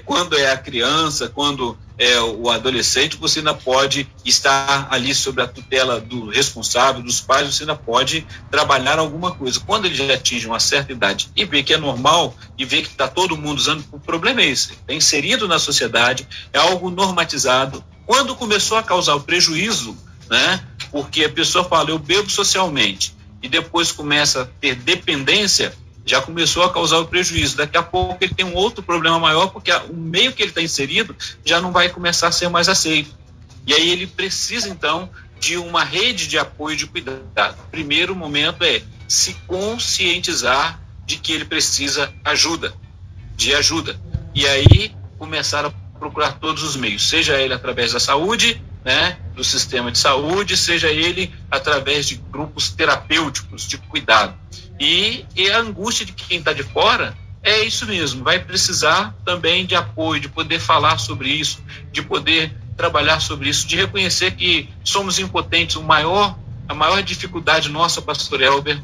[SPEAKER 4] Quando é a criança, quando é o adolescente, você ainda pode estar ali sob a tutela do responsável, dos pais, você ainda pode trabalhar alguma coisa. Quando ele já atinge uma certa idade e vê que é normal, e vê que está todo mundo usando, o problema é esse, está inserido na sociedade, é algo normatizado. Quando começou a causar o prejuízo, né, porque a pessoa fala, eu bebo socialmente, e depois começa a ter dependência, já começou a causar o prejuízo. Daqui a pouco ele tem um outro problema maior, porque o meio que ele está inserido já não vai começar a ser mais aceito. E aí ele precisa, então, de uma rede de apoio, de cuidado. O primeiro momento é se conscientizar de que ele precisa de ajuda. E aí começar a procurar todos os meios, seja ele através da saúde, né, do sistema de saúde, seja ele através de grupos terapêuticos de cuidado. E a angústia de quem está de fora é isso mesmo, vai precisar também de apoio, de poder falar sobre isso, de poder trabalhar sobre isso, de reconhecer que somos impotentes. A maior dificuldade nossa, pastor Elber,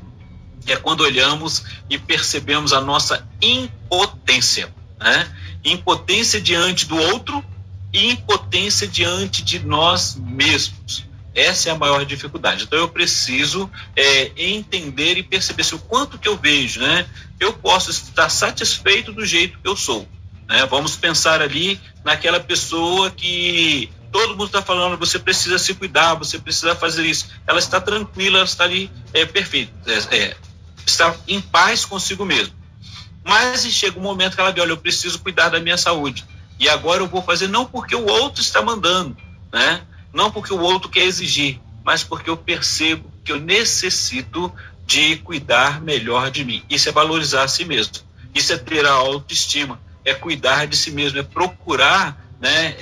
[SPEAKER 4] é quando olhamos e percebemos a nossa impotência, né? Impotência diante do outro e impotência diante de nós mesmos. Essa é a maior dificuldade. Então eu preciso entender e perceber se o quanto que eu vejo, né? Eu posso estar satisfeito do jeito que eu sou, né? Vamos pensar ali naquela pessoa que todo mundo está falando, você precisa se cuidar, você precisa fazer isso. Ela está tranquila, ela está ali perfeita, está em paz consigo mesmo. Mas chega um momento que ela diz, olha, eu preciso cuidar da minha saúde.
[SPEAKER 3] E agora eu vou fazer não porque o outro está mandando, né? Não porque o outro quer exigir, mas porque eu percebo que eu necessito de cuidar melhor de mim. Isso é valorizar a si mesmo. Isso é ter a autoestima, é cuidar de si mesmo, é procurar, né,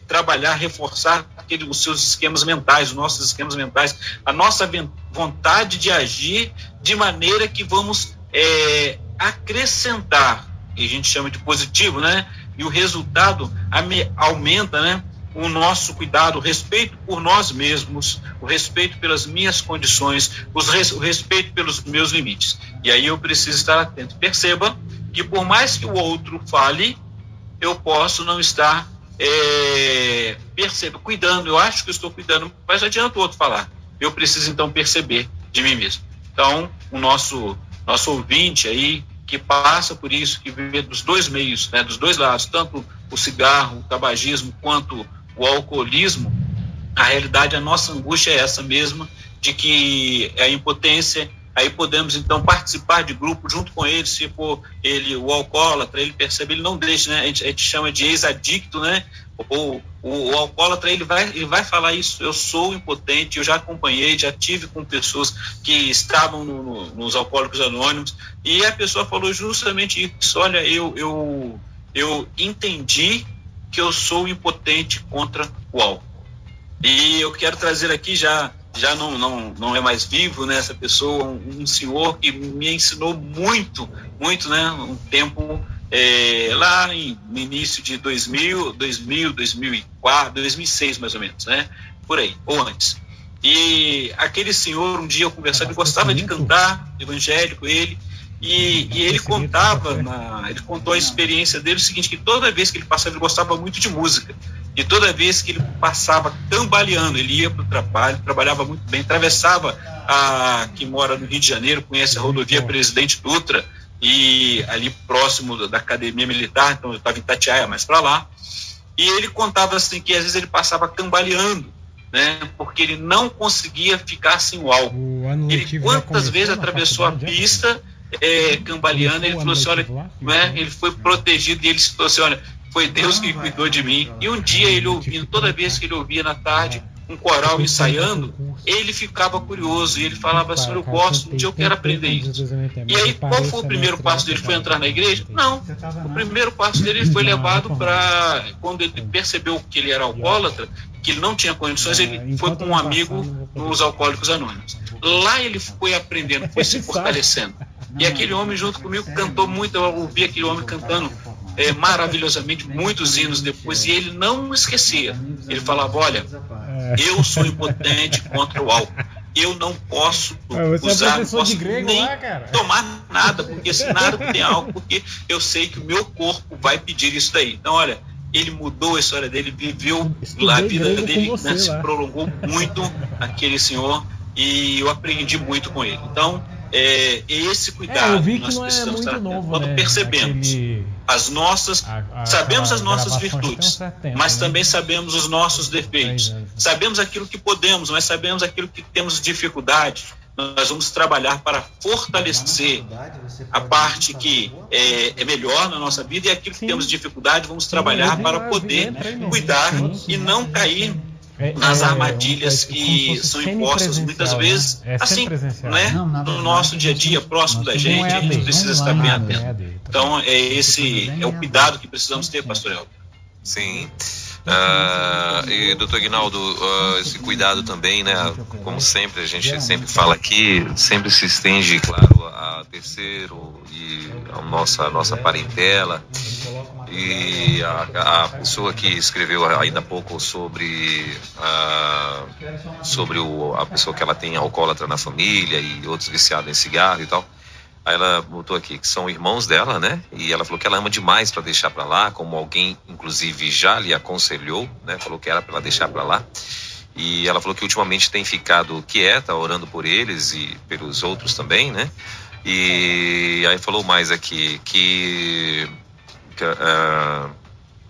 [SPEAKER 3] trabalhar, reforçar os seus esquemas mentais, os nossos esquemas mentais, a nossa vontade de agir de maneira que vamos acrescentar, e a gente chama de positivo, né? E o resultado aumenta, né? O nosso cuidado, o respeito por nós mesmos, o respeito pelas minhas condições, o respeito pelos meus limites. E aí eu preciso estar atento. Perceba que por mais que o outro fale, eu posso não estar cuidando. Eu acho que eu estou cuidando, mas não adianta o outro falar. Eu preciso então perceber de mim mesmo. Então, o nosso ouvinte aí, que passa por isso, que vê dos dois meios, né, dos dois lados, tanto o cigarro, o tabagismo, quanto o alcoolismo, a realidade, a nossa angústia é essa mesma, de que a impotência, aí podemos então participar de grupo junto com ele, se for ele o alcoólatra, ele percebe, ele não deixa, né, a gente chama de ex-adicto, né, ou o alcoólatra, ele vai falar isso, eu sou impotente, eu já acompanhei, já tive com pessoas que estavam nos Alcoólicos Anônimos, e a pessoa falou justamente isso, olha, eu entendi que eu sou impotente contra o álcool. E eu quero trazer aqui, já não é mais vivo, né, essa pessoa, um senhor que me ensinou muito, né, um tempo lá no início de 2004, 2006 mais ou menos, né, por aí, ou antes. E aquele senhor, um dia eu conversava, ele gostava de cantar evangélico, ele ele contou a experiência dele, o seguinte, que toda vez que ele passava, ele gostava muito de música, e toda vez que ele passava cambaleando, ele ia para o trabalho, trabalhava muito bem, atravessava que mora no Rio de Janeiro, conhece a rodovia Presidente Dutra, e ali próximo da Academia Militar, então eu estava em Itatiaia, mais para lá, e ele contava assim, que às vezes ele passava cambaleando, né, porque ele não conseguia ficar sem o álcool. Ele quantas vezes atravessou a pista cambaleando, ele falou assim, olha, né, ele foi protegido, e ele falou assim, olha, foi Deus que cuidou de mim. E um dia ele ouvindo, toda vez que ele ouvia na tarde um coral ensaiando, ele ficava curioso, e ele falava assim, eu gosto, um dia eu quero aprender isso. E aí, qual foi o primeiro passo dele? Foi entrar na igreja? Não, o primeiro passo dele foi levado para, quando ele percebeu que ele era alcoólatra, que ele não tinha condições, ele foi com um amigo nos Alcoólicos Anônimos. Lá ele foi aprendendo, foi se fortalecendo. E aquele homem junto comigo cantou muito, eu ouvi aquele homem cantando maravilhosamente, muitos hinos depois, e ele não esquecia. Ele falava, olha, eu sou impotente contra o álcool. Eu não posso usar, não posso nem tomar nada, porque se nada tem álcool, porque eu sei que o meu corpo vai pedir isso daí. Então, olha, ele mudou a história dele, viveu a vida dele, né, se prolongou muito, aquele senhor, e eu aprendi muito com ele. Então, esse cuidado que nós precisamos estar quando percebemos as nossas, sabemos as nossas virtudes, mas também sabemos os nossos defeitos. Sabemos aquilo que podemos, mas sabemos aquilo que temos dificuldade. Nós vamos trabalhar para fortalecer a parte que é melhor na nossa vida, e aquilo que temos dificuldade, vamos trabalhar para poder cuidar e não cair nas armadilhas que são impostas muitas vezes, assim, né, no nosso dia a dia, próximo da gente, a gente precisa estar bem atento. Então, esse é o cuidado que precisamos ter, pastor Elton.
[SPEAKER 2] Sim. E doutor Aguinaldo, esse cuidado também, né, como sempre, a gente sempre fala aqui, sempre se estende, claro, a terceiro e a nossa parentela, e a pessoa que escreveu ainda há pouco sobre a pessoa que ela tem alcoólatra na família e outros viciados em cigarro e tal. Aí ela botou aqui que são irmãos dela, né? E ela falou que ela ama demais para deixar para lá, como alguém inclusive já lhe aconselhou, né? Falou que era para ela deixar para lá. E ela falou que ultimamente tem ficado quieta, orando por eles e pelos outros também, né? E aí falou mais aqui que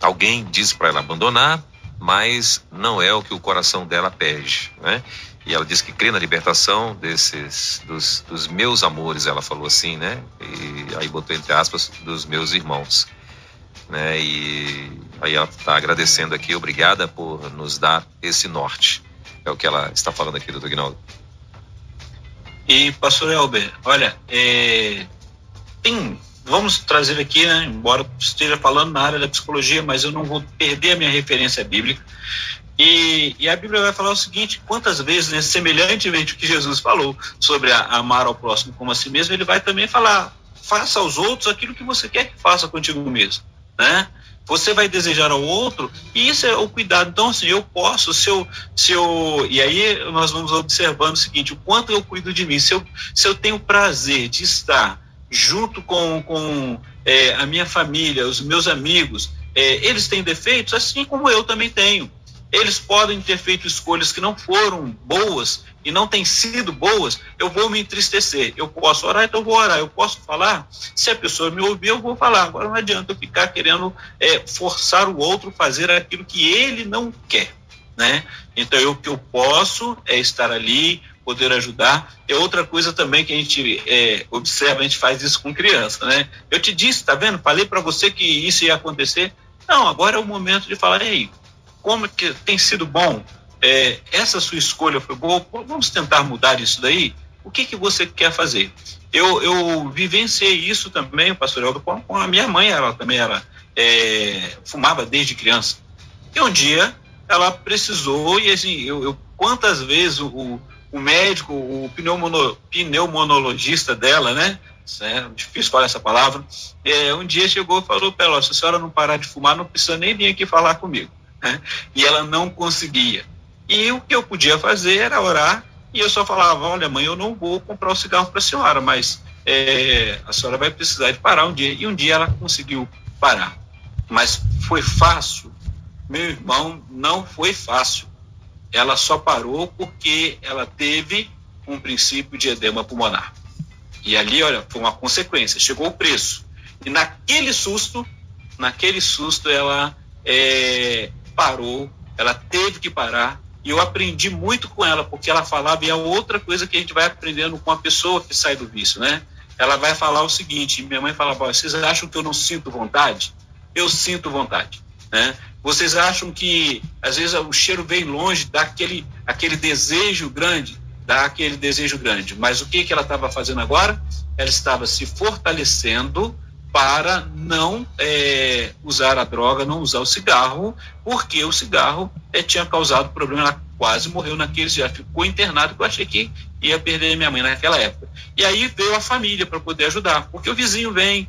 [SPEAKER 2] alguém disse para ela abandonar, mas não é o que o coração dela pede, né? E ela disse que crê na libertação dos meus amores, ela falou assim, né? E aí botou entre aspas, dos meus irmãos. né? E aí ela está agradecendo aqui, obrigada por nos dar esse norte. É o que ela está falando aqui, doutor Aguinaldo.
[SPEAKER 4] E, pastor Elber, olha, vamos trazer aqui, né, embora esteja falando na área da psicologia, mas eu não vou perder a minha referência bíblica. E a Bíblia vai falar o seguinte: quantas vezes, né, semelhantemente ao que Jesus falou sobre amar ao próximo como a si mesmo, ele vai também falar: faça aos outros aquilo que você quer que faça contigo mesmo, né? Você vai desejar ao outro, e isso é o cuidado. Então, assim, eu posso, e aí nós vamos observando o seguinte: o quanto eu cuido de mim, se eu tenho prazer de estar junto com a minha família, os meus amigos, eles têm defeitos, assim como eu também tenho. Eles podem ter feito escolhas que não foram boas e não têm sido boas, eu vou me entristecer. Eu posso orar, então eu vou orar. Eu posso falar, se a pessoa me ouvir, eu vou falar. Agora não adianta eu ficar querendo forçar o outro a fazer aquilo que ele não quer, né? Então, o que eu posso é estar ali, poder ajudar. É outra coisa também que a gente observa, a gente faz isso com criança, né? Eu te disse, tá vendo? Falei para você que isso ia acontecer. Não, agora é o momento de falar: ei, como que tem sido bom? Essa sua escolha foi boa, vamos tentar mudar isso daí? O que você quer fazer? Eu vivenciei isso também, pastor Eldo, com a minha mãe. Ela também fumava desde criança. E um dia ela precisou, e assim, quantas vezes o médico, o pneumonologista dela, né? É difícil falar essa palavra. Um dia chegou e falou para ela: se a senhora não parar de fumar, não precisa nem vir aqui falar comigo. E ela não conseguia. E o que eu podia fazer era orar, e eu só falava: olha, mãe, eu não vou comprar o cigarro para a senhora, mas a senhora vai precisar de parar um dia. E um dia ela conseguiu parar. Mas foi fácil? Meu irmão, não foi fácil. Ela só parou porque ela teve um princípio de edema pulmonar. E ali, olha, foi uma consequência, chegou o preço. E naquele susto ela parou, ela teve que parar. E eu aprendi muito com ela, porque ela falava, e é outra coisa que a gente vai aprendendo com a pessoa que sai do vício, né? Ela vai falar o seguinte: minha mãe falava: vocês acham que eu não sinto vontade? Eu sinto vontade, né? Vocês acham que às vezes o cheiro vem longe, dá aquele desejo grande, mas o que ela estava fazendo agora? Ela estava se fortalecendo para não usar a droga, não usar o cigarro, porque o cigarro tinha causado problema. Ela quase morreu naquele dia, ficou internado, que eu achei que ia perder minha mãe naquela época. E aí veio a família para poder ajudar, porque o vizinho vem,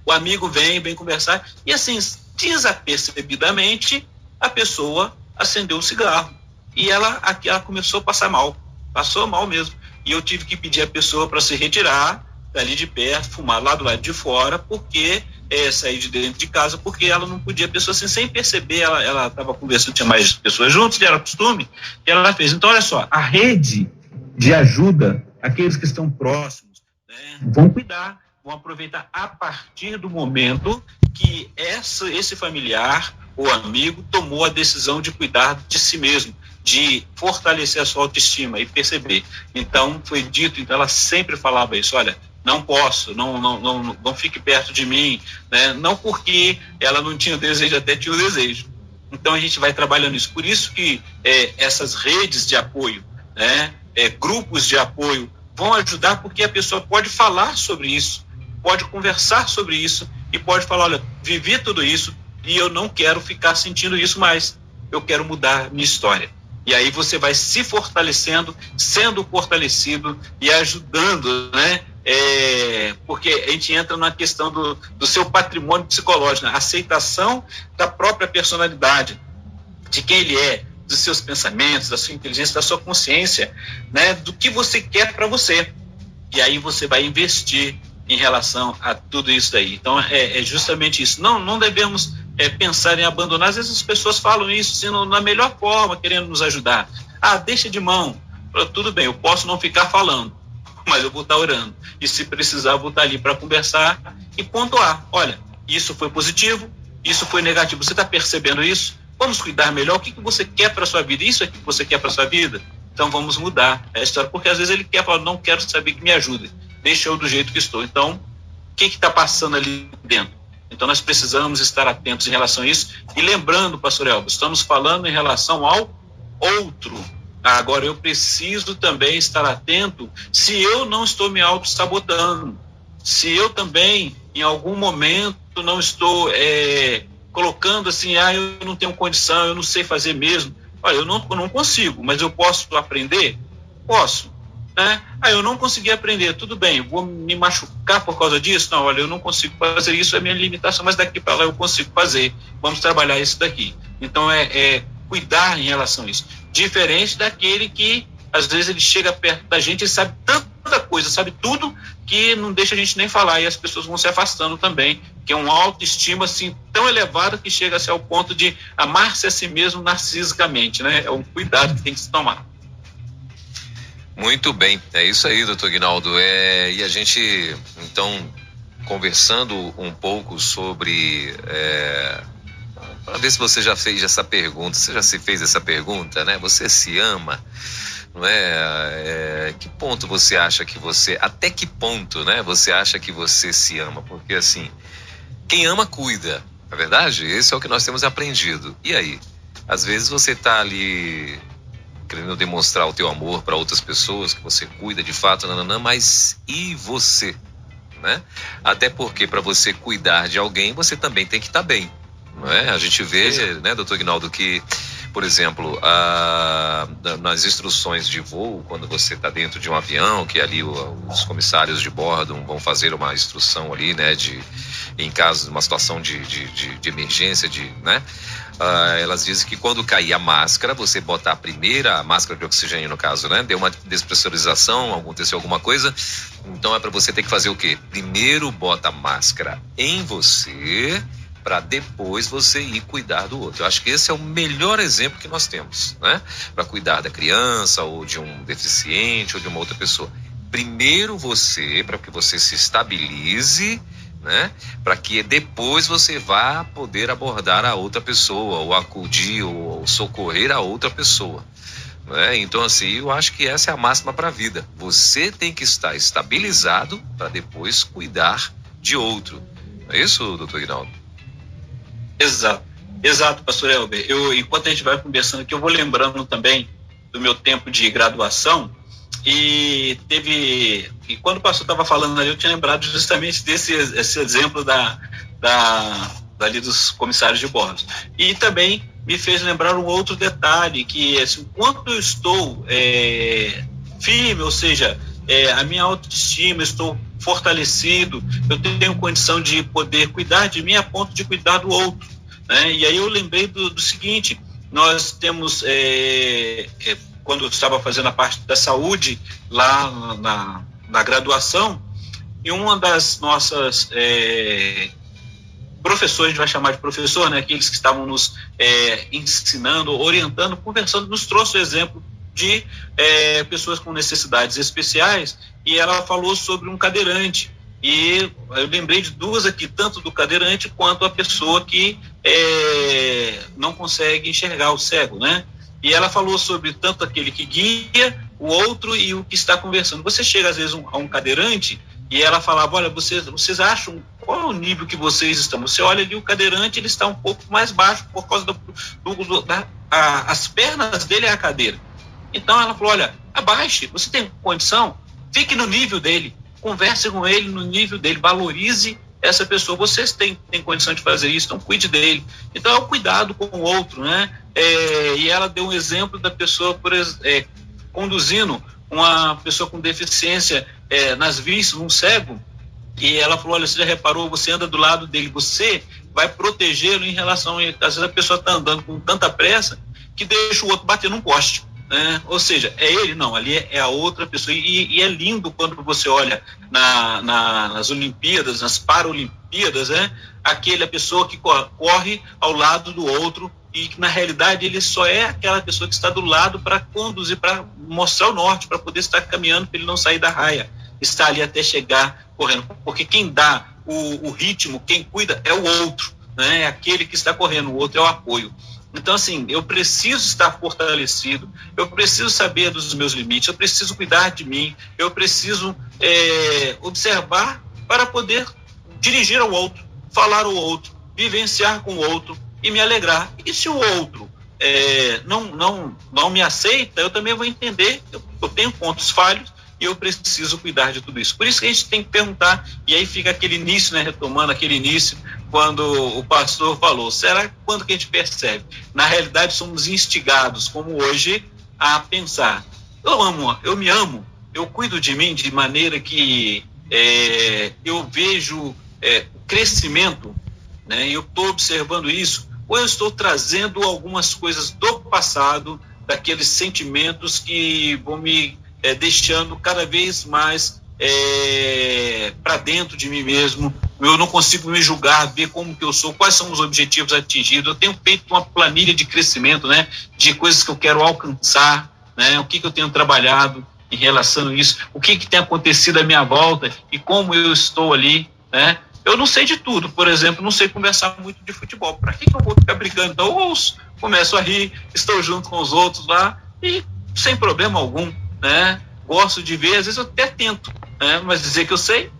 [SPEAKER 4] o amigo vem conversar, e assim, desapercebidamente, a pessoa acendeu o cigarro, e ela começou a passou mal mesmo, e eu tive que pedir a pessoa para se retirar dali de perto, fumar lá do lado de fora, porque sair de dentro de casa, porque ela não podia, a pessoa assim, sem perceber, ela estava conversando, tinha mais pessoas juntos, era costume, e ela fez. Então, olha só, a rede de ajuda, aqueles que estão próximos, né, vão cuidar, vão aproveitar a partir do momento que esse familiar ou amigo tomou a decisão de cuidar de si mesmo, de fortalecer a sua autoestima e perceber. Então, foi dito, então ela sempre falava isso: olha, não posso, não fique perto de mim, né? Não porque ela não tinha desejo, até tinha o desejo. Então a gente vai trabalhando isso. Por isso que essas redes de apoio, né? Grupos de apoio vão ajudar, porque a pessoa pode falar sobre isso, pode conversar sobre isso e pode falar: olha, vivi tudo isso e eu não quero ficar sentindo isso mais, eu quero mudar minha história. E aí você vai se fortalecendo, sendo fortalecido e ajudando, né? Porque a gente entra na questão do seu patrimônio psicológico, né? A aceitação da própria personalidade, de quem ele é, dos seus pensamentos, da sua inteligência, da sua consciência, né? Do que você quer para você. E aí você vai investir em relação a tudo isso daí. Então, é justamente isso. Não devemos pensar em abandonar. Às vezes as pessoas falam isso sendo na melhor forma, querendo nos ajudar. Deixa de mão. Tudo bem, eu posso não ficar falando, mas eu vou estar orando. E se precisar, vou estar ali para conversar e pontuar. Olha, isso foi positivo, isso foi negativo. Você está percebendo isso? Vamos cuidar melhor. O que você quer para a sua vida? Isso é o que você quer para a sua vida? Então vamos mudar a história. Porque às vezes ele quer falar: não quero saber, que me ajude. Deixa eu do jeito que estou. Então, o que está passando ali dentro?
[SPEAKER 3] Então nós precisamos estar atentos em relação a isso. E lembrando, pastor Elber, estamos falando em relação ao outro. Agora eu preciso também estar atento se eu não estou me auto-sabotando, se eu também em algum momento não estou colocando assim, eu não tenho condição, eu não sei fazer mesmo. Olha, eu não consigo, mas eu posso aprender? Posso, né? Eu não consegui aprender, tudo bem, vou me machucar por causa disso? Não, olha, eu não consigo fazer isso, é minha limitação, mas daqui para lá eu consigo fazer, vamos trabalhar isso daqui. Então cuidar em relação a isso, diferente daquele que às vezes ele chega perto da gente e sabe tanta coisa, sabe tudo, que não deixa a gente nem falar, e as pessoas vão se afastando também, que é uma autoestima assim tão elevada que chega-se ao ponto de amar-se a si mesmo narcisicamente, né? É um cuidado que tem que se tomar.
[SPEAKER 2] Muito bem, é isso aí, doutor Aguinaldo. E a gente, então, conversando um pouco sobre... para ver se você já fez essa pergunta, você já se fez essa pergunta, né? Você se ama, não é? Que ponto você acha que até que ponto, né? Você acha que você se ama? Porque assim, quem ama cuida, não é verdade? Esse é o que nós temos aprendido. E aí? Às vezes você está ali querendo demonstrar o teu amor para outras pessoas, que você cuida de fato, mas e você, né? Até porque para você cuidar de alguém, você também tem que estar bem. Não é? A gente vê, né, doutor Aguinaldo, que, por exemplo, nas instruções de voo, quando você está dentro de um avião, que ali os comissários de bordo vão fazer uma instrução ali, né, em caso de uma situação de emergência, né, elas dizem que quando cair a máscara, você botar a primeira máscara de oxigênio, no caso, né, deu uma despressurização, aconteceu alguma coisa, então é para você ter que fazer o quê? Primeiro bota a máscara em você, para depois você ir cuidar do outro. Eu acho que esse é o melhor exemplo que nós temos, né? Para cuidar da criança, ou de um deficiente, ou de uma outra pessoa. Primeiro você, para que você se estabilize, né? Para que depois você vá poder abordar a outra pessoa, ou acudir, ou socorrer a outra pessoa. Né? Então, assim, eu acho que essa é a máxima para a vida. Você tem que estar estabilizado para depois cuidar de outro. Não é isso, doutor Aguinaldo?
[SPEAKER 3] Exato, pastor Elber. Enquanto a gente vai conversando aqui, eu vou lembrando também do meu tempo de graduação, e quando o pastor estava falando ali, eu tinha lembrado justamente esse exemplo dali dos comissários de bordo. E também me fez lembrar um outro detalhe, que assim, enquanto eu estou firme, ou seja, a minha autoestima, estou fortalecido, eu tenho condição de poder cuidar de mim a ponto de cuidar do outro, né? E aí eu lembrei do seguinte: nós temos, quando eu estava fazendo a parte da saúde lá na graduação, e uma das nossas professores, a gente vai chamar de professor, né? Aqueles que estavam nos ensinando, orientando, conversando, nos trouxe o exemplo de pessoas com necessidades especiais, e ela falou sobre um cadeirante, e eu lembrei de duas aqui, tanto do cadeirante quanto a pessoa que não consegue enxergar, o cego, né? E ela falou sobre tanto aquele que guia, o outro e o que está conversando. Você chega às vezes a um cadeirante e ela falava: olha, vocês acham, qual é o nível que vocês estão? Você olha ali, o cadeirante, ele está um pouco mais baixo por causa as pernas dele é a cadeira. Então ela falou: olha, abaixe, você tem condição, fique no nível dele, converse com ele no nível dele, valorize essa pessoa, vocês têm condição de fazer isso, então cuide dele. Então é o cuidado com o outro, né? E ela deu um exemplo da pessoa, conduzindo uma pessoa com deficiência nas vistas, um cego, e ela falou: olha, você já reparou, você anda do lado dele, você vai protegê-lo em relação, às vezes a pessoa está andando com tanta pressa que deixa o outro bater num poste. Ou seja, é ele? Não, ali é a outra pessoa, e é lindo quando você olha nas Olimpíadas, nas Paralimpíadas, a pessoa que corre ao lado do outro, e que na realidade ele só é aquela pessoa que está do lado para conduzir, para mostrar o norte, para poder estar caminhando, para ele não sair da raia, está ali até chegar correndo, porque quem dá o ritmo, quem cuida é o outro, né? É aquele que está correndo, o outro é o apoio. Então, assim, eu preciso estar fortalecido, eu preciso saber dos meus limites, eu preciso cuidar de mim, eu preciso observar para poder dirigir ao outro, falar ao outro, vivenciar com o outro e me alegrar. E se o outro não me aceita, eu também vou entender, eu tenho pontos falhos e eu preciso cuidar de tudo isso. Por isso que a gente tem que perguntar, e aí fica aquele início, né, retomando aquele início, quando o pastor falou, será quando que a gente percebe? Na realidade, somos instigados, como hoje, a pensar, eu me amo, eu cuido de mim de maneira que eu vejo crescimento, né, eu estou observando isso, ou eu estou trazendo algumas coisas do passado, daqueles sentimentos que vão me deixando cada vez mais para dentro de mim mesmo. Eu não consigo me julgar, ver como que eu sou, quais são os objetivos atingidos. Eu tenho feito uma planilha de crescimento, né, de coisas que eu quero alcançar, né, o que eu tenho trabalhado em relação a isso, o que tem acontecido à minha volta e como eu estou ali, né. Eu não sei de tudo, por exemplo, não sei conversar muito de futebol. Para que eu vou ficar brigando? Então, eu ouço, começo a rir, estou junto com os outros lá e sem problema algum, né? Gosto de ver, às vezes eu até tento, né? Mas dizer que eu sei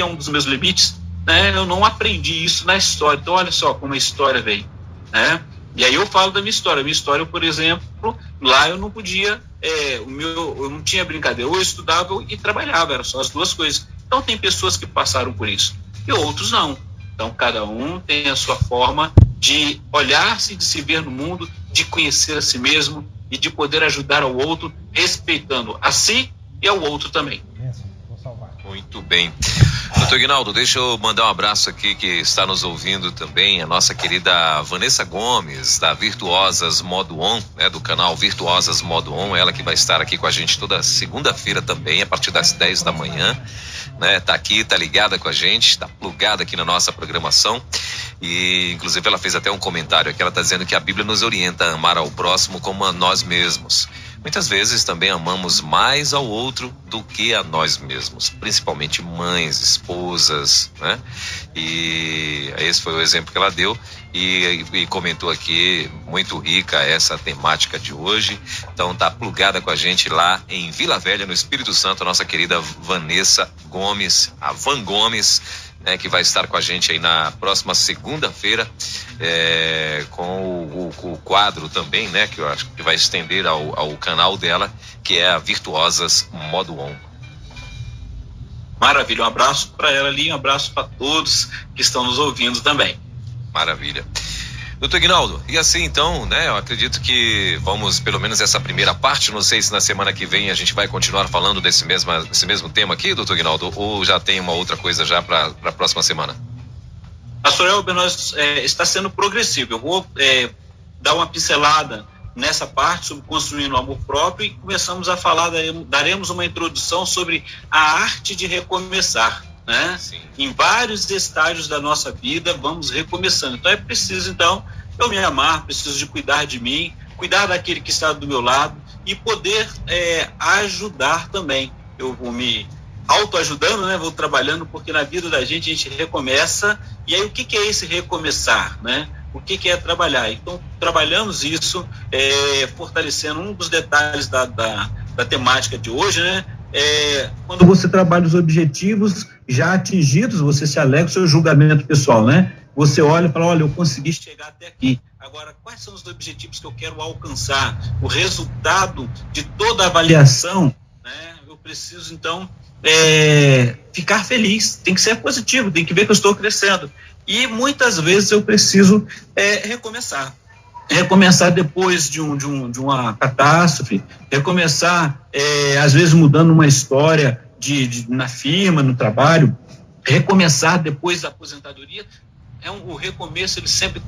[SPEAKER 3] é um dos meus limites, né? Eu não aprendi isso na história. Então, olha só como a história veio, né? E aí eu falo da minha história. Minha história, por exemplo, lá eu não podia, eu não tinha brincadeira. Ou eu estudava e trabalhava, eram só as duas coisas. Então, tem pessoas que passaram por isso e outros não. Então, cada um tem a sua forma de olhar-se, de se ver no mundo, de conhecer a si mesmo e de poder ajudar ao outro, respeitando a si e ao outro também.
[SPEAKER 2] Muito bem. Doutor Ignaldo, deixa eu mandar um abraço aqui que está nos ouvindo também, a nossa querida Vanessa Gomes, da Virtuosas Modo On, né, do canal Virtuosas Modo On, ela que vai estar aqui com a gente toda segunda-feira também, a partir das 10 da manhã, né, tá aqui, tá ligada com a gente, tá plugada aqui na nossa programação, e inclusive ela fez até um comentário aqui, ela tá dizendo que a Bíblia nos orienta a amar ao próximo como a nós mesmos. Muitas vezes também amamos mais ao outro do que a nós mesmos, principalmente mães, esposas, né? E esse foi o exemplo que ela deu e comentou aqui, muito rica essa temática de hoje. Então tá plugada com a gente lá em Vila Velha, no Espírito Santo, a nossa querida Vanessa Gomes, a Van Gomes, né, que vai estar com a gente aí na próxima segunda-feira, com o quadro também, né, que eu acho que vai estender ao canal dela, que é a Virtuosas Modo On.
[SPEAKER 3] Maravilha, um abraço para ela ali, um abraço para todos que estão nos ouvindo também.
[SPEAKER 2] Maravilha. Doutor Ignaldo, e assim então, né, eu acredito que vamos, pelo menos essa primeira parte, não sei se na semana que vem a gente vai continuar falando desse mesmo tema aqui, doutor Ignaldo, ou já tem uma outra coisa já para a próxima semana?
[SPEAKER 3] Pastor Elber, está sendo progressivo, eu vou dar uma pincelada nessa parte sobre construindo o amor próprio e começamos a falar, daremos uma introdução sobre a arte de recomeçar, né?
[SPEAKER 2] Sim.
[SPEAKER 3] Em vários estágios da nossa vida vamos recomeçando, então é preciso eu me amar, preciso de cuidar de mim, cuidar daquele que está do meu lado e poder ajudar também. Eu vou me autoajudando, né? Vou trabalhando, porque na vida da gente a gente recomeça, e aí o que é esse recomeçar, né? O que é trabalhar? Então trabalhamos isso, fortalecendo um dos detalhes da temática de hoje, né? Quando você trabalha os objetivos já atingidos, você se alegra o seu julgamento pessoal, né? Você olha e fala, olha, eu consegui chegar até aqui. Agora, quais são os objetivos que eu quero alcançar? O resultado de toda a avaliação, né? Eu preciso, então, ficar feliz. Tem que ser positivo, tem que ver que eu estou crescendo. E muitas vezes eu preciso recomeçar. Recomeçar depois de uma catástrofe, recomeçar, às vezes mudando uma história na firma, no trabalho, recomeçar depois da aposentadoria. O recomeço, ele sempre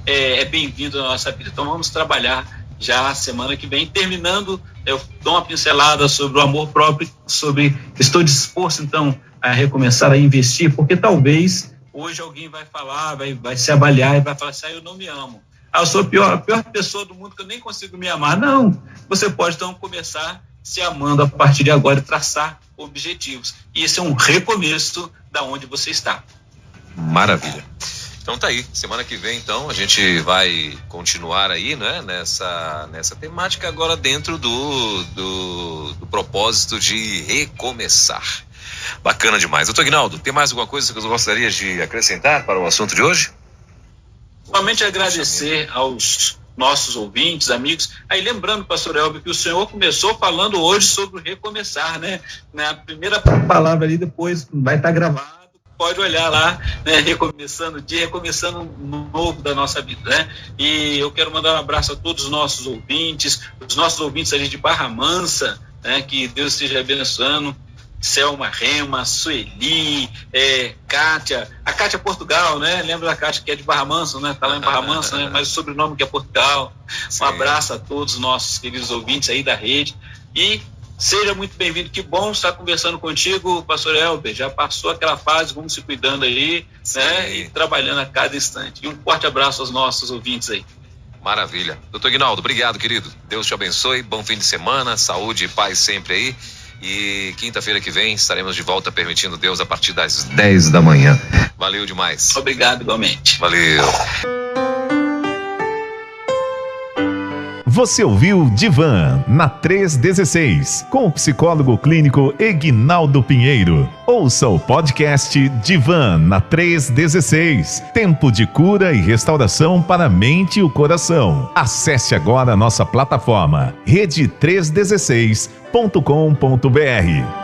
[SPEAKER 3] é bem-vindo na nossa vida. Então vamos trabalhar já semana que vem. Terminando, eu dou uma pincelada sobre o amor próprio, estou disposto então a recomeçar a investir, porque talvez hoje alguém vai falar, vai se avaliar e vai falar assim, eu não me amo. Eu sou a pior pessoa do mundo, que eu nem consigo me amar. Não, você pode então começar se amando a partir de agora e traçar objetivos. E esse é um recomeço da onde você está.
[SPEAKER 2] Maravilha. Então tá aí, semana que vem então a gente vai continuar aí, né, nessa temática, agora dentro do propósito de recomeçar. Bacana demais. Doutor Aguinaldo, tem mais alguma coisa que você gostaria de acrescentar para o assunto de hoje?
[SPEAKER 3] Somente agradecer aos nossos ouvintes, amigos. Aí lembrando, pastor Elber, que o senhor começou falando hoje sobre o recomeçar, né? A primeira palavra ali depois vai estar gravado, pode olhar lá, né? Recomeçando o dia, recomeçando um novo da nossa vida, né? E eu quero mandar um abraço a todos os nossos ouvintes ali de Barra Mansa, né? Que Deus esteja abençoando. Selma Rema, Sueli, Kátia, a Kátia Portugal, né? Lembra da Kátia que é de Barra Mansa, né? Tá lá em Barra Mansa, né? Mas o sobrenome que é Portugal. Sim. Um abraço a todos os nossos queridos ouvintes aí da rede e seja muito bem-vindo. Que bom estar conversando contigo, pastor Elber. Já passou aquela fase, vamos se cuidando aí, sim, né? E trabalhando a cada instante. E um forte abraço aos nossos ouvintes aí.
[SPEAKER 2] Maravilha. Doutor Aguinaldo, obrigado, querido. Deus te abençoe, bom fim de semana, saúde e paz sempre aí. E quinta-feira que vem estaremos de volta, permitindo Deus, a partir das 10 da manhã. Valeu demais.
[SPEAKER 3] Obrigado, igualmente.
[SPEAKER 2] Valeu.
[SPEAKER 1] Você ouviu Divan na 316, com o psicólogo clínico Eguinaldo Pinheiro. Ouça o podcast Divan na 316, tempo de cura e restauração para a mente e o coração. Acesse agora a nossa plataforma rede316.com.br.